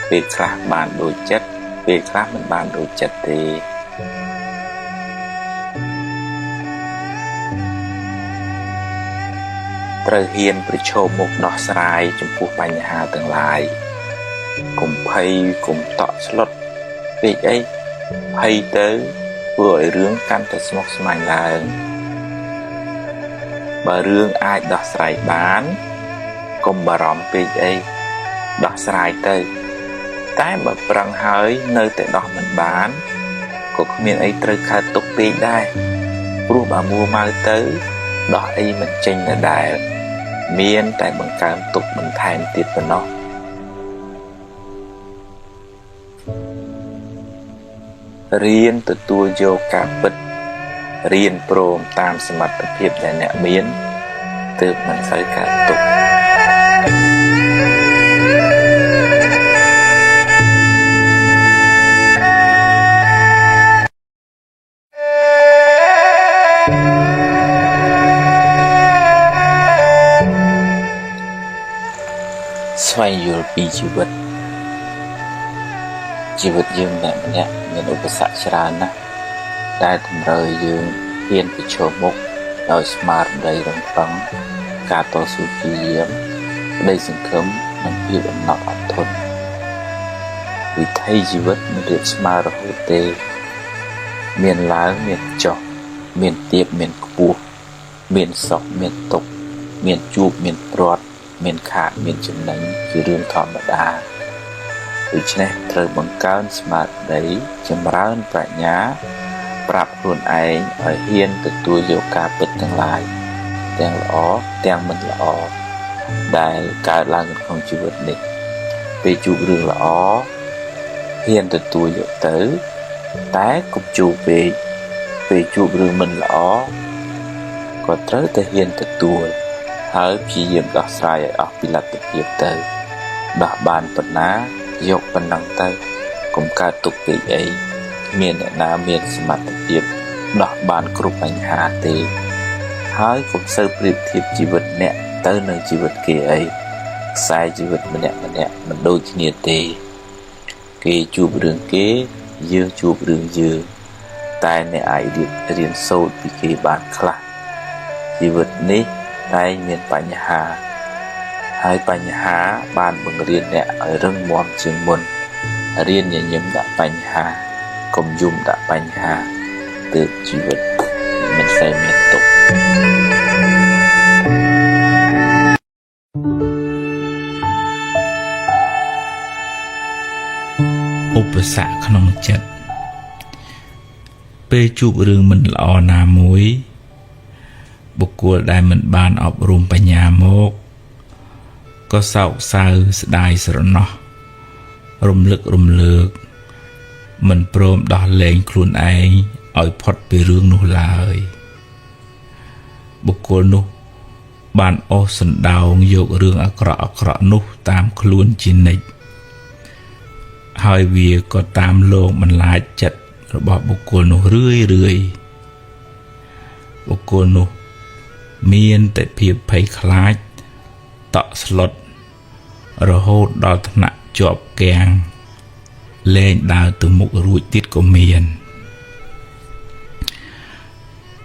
ពេលខ្លះបានដូចចិត្តពេលខ្លះមិនបានដូចចិត្តទេត្រូវហ៊ានប្រឈមមុខដោះស្រាយចំពោះបញ្ហាទាំងឡាយកុំភ័យកុំតក់ស្លុតពេកអីភ័យទៅធ្វើឲ្យរឿងកាន់តែស្មុគស្មាញឡើងបើរឿងអាចដោះស្រាយបានកុំបារម្ភពេកអីដោះស្រាយទៅតែបើប្រឹងហើយនៅតែដោះមិនបានក៏គ្មានអីត្រូវខើទុកពេកដែរព្រោះបើមួម៉ៅទៅដោះអីមិនចេញដដែលមានតែបង្កើនទុកបន្ថែមទៀតប៉ុណ្ណោះរៀនទទួលយកការពិតរៀនព្រមតាមសមត្ថភាពដែលអ្នកមានទើបមិនសូវកើតទុក្ខស្វែងយល់ពីជីវិតយើងម្នាក់មានឧបសគ្គច្រើនណាស់ដែលតម្រូវឲ្យយើងហ៊ានប្រឈមមុខដោយស្មារតីរឹងប៉ឹងការតស៊ូព្យាយាមក្តីសង្ឃឹមនិងភាពអំណត់អត់ធន់វិថីជីវិតមិនរៀបស្មើរហូតទេមានឡើងមានចុះមានទាបមានខ្ពស់មានសុខមានទុក្ខមានជួបមានព្រាត់មានខាតមានចំណេញជារឿងធម្មតាដូច្នេះត្រូវបង្កើនស្មារតីចម្រើនប្រាជ្ញាប្រាប់ខ្លួនឯងឲ្យហ៊ានទទួលយកការពិតទាំងឡាយទាំងល្អទាំងមិនល្អដែលកើតឡើងក្នុងជីវិតនេះពេលជួបរឿងល្អហ៊ានទទួលយកទៅតែកុំជួបពេកពេលជួបរឿងមិនល្អក៏ត្រូវតែហ៊ានទទួលហើយព្យាយាមដោះស្រាយឲ្យអស់ពីលទ្ធភាពទៅដោះបានប៉ុណ្ណាយកប៉ុណ្ណឹងទៅកុំកើតទុកពេកអីគ្មានអ្នកណាមានសមត្ថភាពដោះបានគ្រប់បញ្ហាទេហើយកុំសូវប្រៀបធៀបជីវិតអ្នកទៅនឹងជីវិតគេអីខ្សែជីវិតម្នាក់មិនដូចគ្នាទេគេជួបរឿងគេយើងជួបរឿងយើងតែអ្នកអាចរៀនសូត្រពីគេបានខ្លះជីវិតនេះតែមានបញ្ហាហើយបញ្ហាបានបង្រៀនអ្នកឲ្យរឹងមាំជាងមុនរៀនញញឹមដាក់បញ្ហាកុំយំដាក់បញ្ហាទើបជីវិតមិនសូវមានទុក្ខឧបសគ្គក្នុងចិត្តពេលជួបរឿងមិនល្អណាមួយបុគ្គលដែលមិនបានអប់រំបញ្ញាមកក៏សោកសៅស្ដាយស្រណោះរំលឹករំលើកមិនព្រមដោះលែងខ្លួនឯងឲ្យផុតពីរឿងនោះឡើយបុគ្គលនោះបានអូសសណ្ដោងយករឿងអាក្រក់នោះតាមខ្លួនជានិច្ចហើយវាក៏តាមលងបន្លាចចិត្តរបស់បុគ្គលនោះរឿយបុគ្គលនោះមានតែភាពភ័យខ្លាចតក់ស្លុតរហូតដល់ថ្នាក់ជាប់គាំងលែងដើរទៅមុខរួចទៀតក៏មាន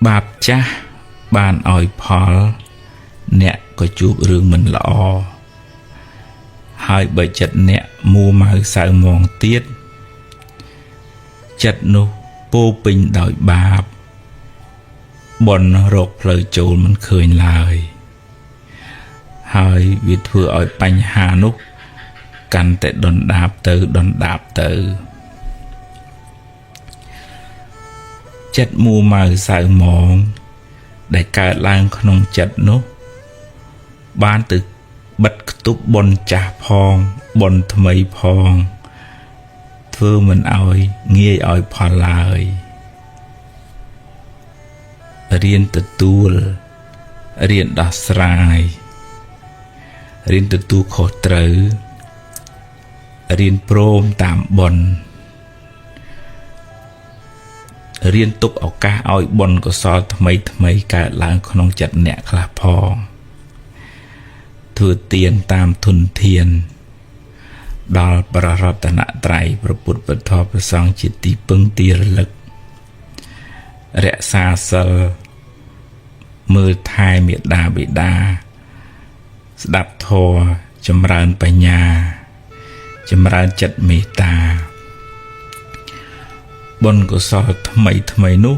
បាបចាស់បានឲ្យផលអ្នកក៏ជួបរឿងមិនល្អហើយបើចិត្តអ្នកមួម៉ៅសៅហ្មងទៀតចិត្តនោះពោពេញដោយបាបបនរកផ្លូវចូលមិនឃើញឡើយហើយវាធ្វើឲ្យបញ្ហានោះកាន់តែដុនដាបទៅចិត្តមួម៉ៅសៅហ្មងដែលកើតឡើងក្នុងចិត្តនោះបានទៅ បិទខ្ទប់បនចាស់ផងបនថ្មីផងធ្វើមិនឲ្យងាយឲ្យផលឡើយរៀនទទួលរៀនដោះស្រាយរៀនទទួលខុសត្រូវរៀនព្រមតាមបនរៀនទុកឱកាសឲ្យបនកុសលថ្មីថ្មីកើតឡើងក្នុងចិត្តអ្នកខ្លះផងធ្វើទានតាមធនធានដល់ព្រះរតនត្រ័យព្រះពុទ្ធពធព្រះសង្ឃជាទីពឹងទីរលឹករក្សាសិលមើលថែមេដាបិតាស្ដាប់ធម៌ចម្រើនបញ្ញាចម្រើនចិត្តមេត្តាបុណ្យកុសលថ្មីថ្មីនោះ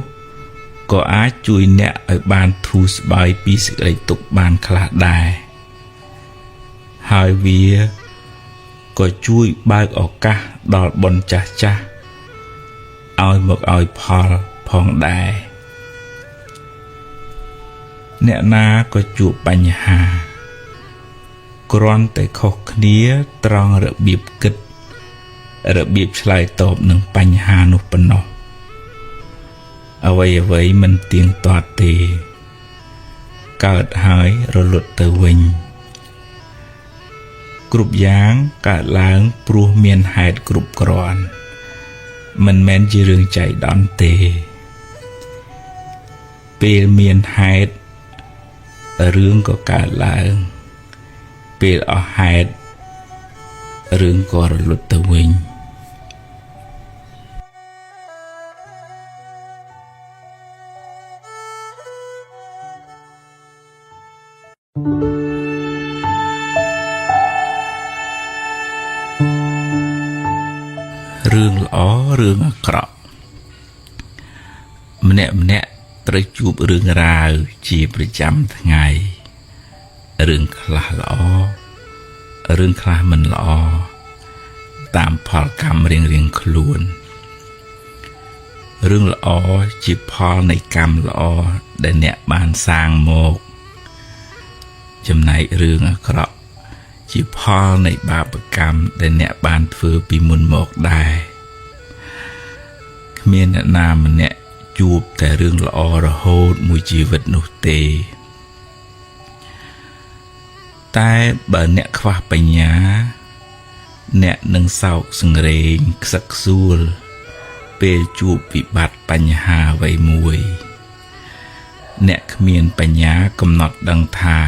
ក៏អាចជួយអ្នកឲ្យបានធូរស្បើយពីសេចក្តីទុក្ខបានខ្លះដែរហើយវាក៏ជួយបើកឱកាសដល់បុណ្យចាស់ចាស់ឲ្យមកឲ្យផលផងដែរអ្នកណាក៏ជួបបញ្ហាគ្រាន់តែខុសគ្នាត្រង់របៀបគិតរបៀបឆ្លើយតបនឹងបញ្ហានោះប៉ុណ្ណោះអ្វីមិនទៀងទាត់ទេកើតហើយរលត់ទៅវិញគ្រប់យ៉ាងកើតឡើងព្រោះមានហេតុគ្រប់គ្រាន់មិនមែនជារឿងចៃដន្យទេពេលមានហេតុរឿងក៏កើតឡើងពេលអស់ហេតុរឿងក៏រលត់ទៅវិញរឿងល្អរឿងអាក្រក់ម្នាក់ត្រូវជួបរឿងរ៉ាវជាប្រចាំថ្ងៃរឿងខ្លះល្អរឿងខ្លះមិនល្អតាមផលកម្មរៀងខ្លួនរឿងល្អជាផលនៃកម្មល្អដែលអ្នកបានសាងមកចំណែករឿងអាក្រក់ជាផលនៃបាបកម្មដែលអ្នកបានធ្វើពីមុនមកដែរគ្មានអ្នកណាម្នាក់ជួបតែរឿងល្អរហូតមួយជីវិតនោះទេតែបើអ្នកខ្វះបញ្ញាអ្នកនឹងសោកសង្រេងខ្សឹកខ្សួលពេលជួបវិបត្តិបញ្ហាអ្វីមួយអ្នកគ្មានបញ្ញាកំណត់ដឹងថា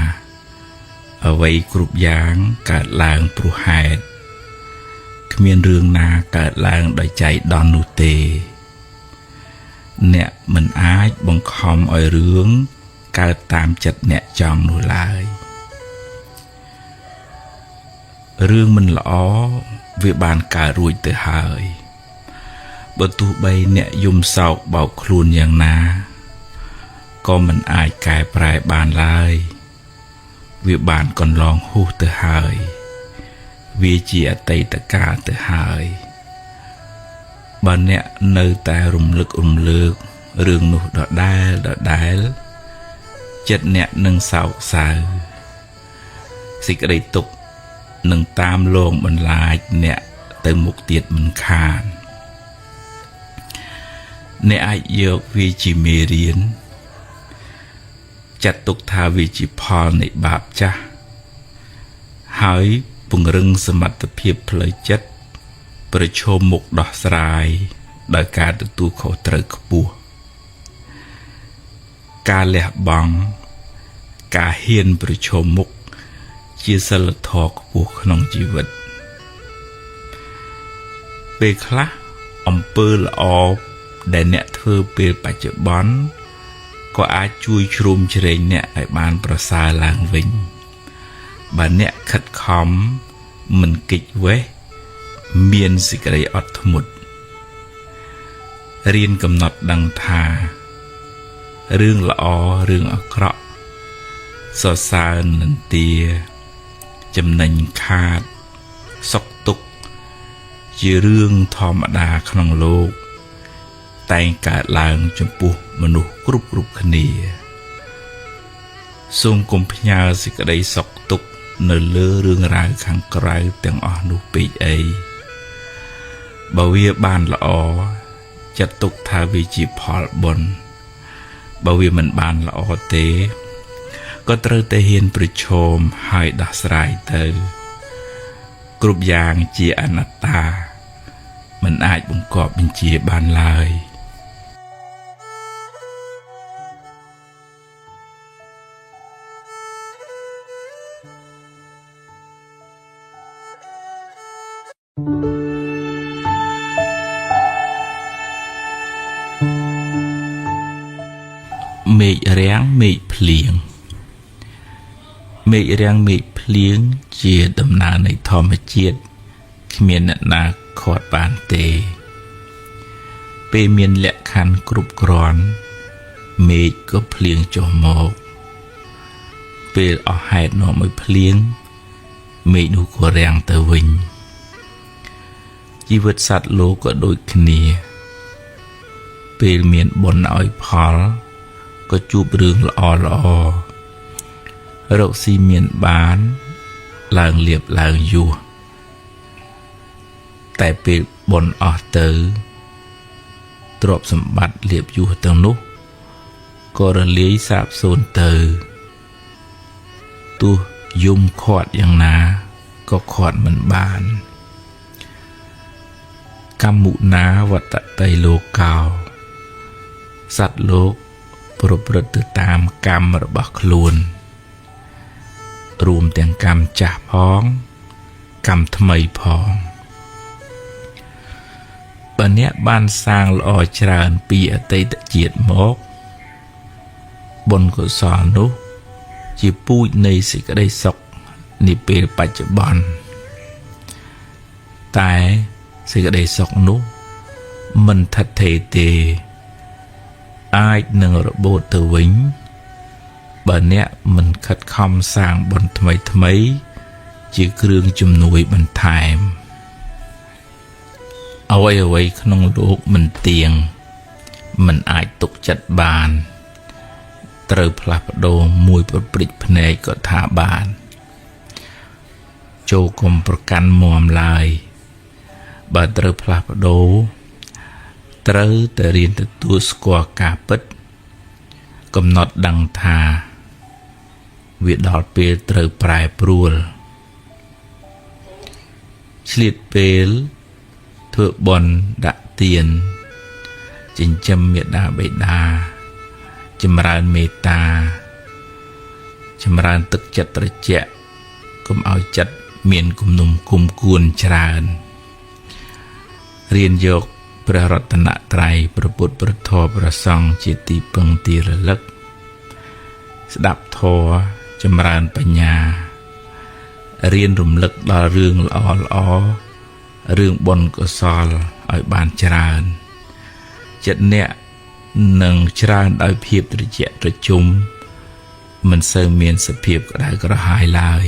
អ្វីគ្រប់យ៉ាងកើតឡើងព្រោះហេតុគ្មានរឿងណាកើតឡើងដោយចៃដន្យនោះទេអ្នកមិនអាចបង្ខំឲ្យរឿងកើតតាមចិត្តអ្នកចង់នោះឡើយរឿងមិនល្អវាបានកើតរួចទៅហើយបើទោះបីអ្នកយំសោកបោកខ្លួនយ៉ាងណាក៏មិនអាចកែប្រែបានឡើយវាបានកន្លងហួសទៅហើយវាជាអតីតកាលទៅហើយបើអ្នកនៅតែរំលឹករំលើករឿងនោះដដែលចិត្តអ្នកនឹងសោកសៅសេចក្តីទុក្ខនឹងតាមលងបន្លាចអ្នកទៅមុខទៀតមិនខានអ្នកអាចយកវាជាមេរៀនចាត់ទុកថាវាជាផលនៃបាបចាស់ហើយពង្រឹងសមត្ថភាពផ្លូវចិត្តប្រឈមមុខដោះស្រាយដោយការទទួលខុសត្រូវខ្ពស់ការលះបង់ការហ៊ានប្រឈមមុខជាសិលធម៌ខ្ពស់ក្នុងជីវិតពេលខ្លះអំពើល្អដែលអ្នកធ្វើពេលបច្ចុប្បន្នក៏អាចជួយជ្រោមជ្រែងអ្នកឲ្យបានប្រសើរឡើងវិញបើអ្នកខិតខំមិនគេចវេះមានសេចក្តីអត់ធ្មត់រៀនកំណត់ដឹងថារឿងល្អរឿងអាក្រក់សរសើរនន្ទាចំណេញខាតសុខទុក្ខជារឿងធម្មតាក្នុងលោកតែងកើតឡើងចំពោះមនុស្សគ្រប់គ្នាសូមកុំផ្ញើសេចក្តីសុខទុក្ខ នៅលើរឿងរ៉ាវខាងក្រៅទាំងអស់នោះពេកអីបើវាបានល្អចាត់ទុកថាវាជាផលបុណ្យបើវាមិនបានល្អទេក៏ត្រូវតែហ៊ានប្រឈមហើយដោះស្រាយទៅគ្រប់យ៉ាងជាអនត្តាមិនអាចបង្គាប់បញ្ជាបានឡើយមេឃរាំងមេឃភ្លៀងមេឃរាំងមេឃភ្លៀងជាដំណើរនៃធម្មជាតិគ្មានអ្នកណាខាត់បានទេពេលមានលក្ខខណ្ឌគ្រប់គ្រាន់មេឃក៏ភ្លៀងចុះមកពេលអស់ហេតុនាំឲ្យភ្លៀងមេឃនោះក៏រាំងទៅវិញជីវិតសត្វលោកក៏ដូចគ្នាពេលមានបុណ្យឲ្យផលក៏ជួបរឿងល្អរកស៊ីមានបានឡើងលៀបឡើងយួរតែពេលបុណ្យអស់ទៅទ្រព្យសម្បត្តិលៀបយួរទាំងនោះក៏រលាយសាបសូន្យទៅទោះយំខាត់យ៉ាងណាក៏ខាត់មិនបានកម្មមុណាវតតៃលោកោសត្វលោកប្រព្រឹត្តទៅតាមកម្មរបស់ខ្លួនរួមទាំងកម្មចាស់ផងកម្មថ្មីផងបើអ្នកបានសាងល្អច្រើនពីអតីតជាតិមកបុណ្យកុសលនោះជាពូជនៃសេចក្តីសុខនាពេលបច្ចុប្បន្នតែសេចក្តីសុខនោះមិនថិតថេរទេអាចនឹងរបូតទៅវិញបើអ្នកមិនខិតខំសាងបុណ្យថ្មីជាគ្រឿងជំនួយបន្ថែមអ្វីក្នុងលោកមិនទៀងមិនអាចទុកចិត្តបានត្រូវផ្លាស់ប្ដូរមួយប្រព្រឹត្តភ្នែកក៏ថាបានចូលកុំប្រកាន់មាំឡើយបើត្រូវផ្លាស់ប្ដូរត្រូវតែរៀនទទួលស្គាល់ការពិតកំណត់ដឹងថាវាដល់ពេលត្រូវប្រែប្រួលឆ្លៀតពេលធ្វើបុណ្យដាក់ទានចិញ្ចឹមមេដាបេដាចម្រើនមេត្តាចម្រើនទឹកចិត្តត្រជាក់កុំឲ្យចិត្តមានគំនុំគុំគួនច្រើនរៀនយកព្រះរតនត្រ័យព្រះពុទ្ធព្រះធម៌ព្រះសង្ឃជាទីពឹងទីរលឹកស្ដាប់ធម៌ចម្រើនបញ្ញារៀនរំលឹកដល់រឿងល្អរឿងបុណ្យកុសលឲ្យបានច្រើនចិត្តអ្នកនឹងច្រើនដោយភាពត្រជាក់ត្រជុំមិនសូវមានសភាពក្តៅក្រហាយឡើយ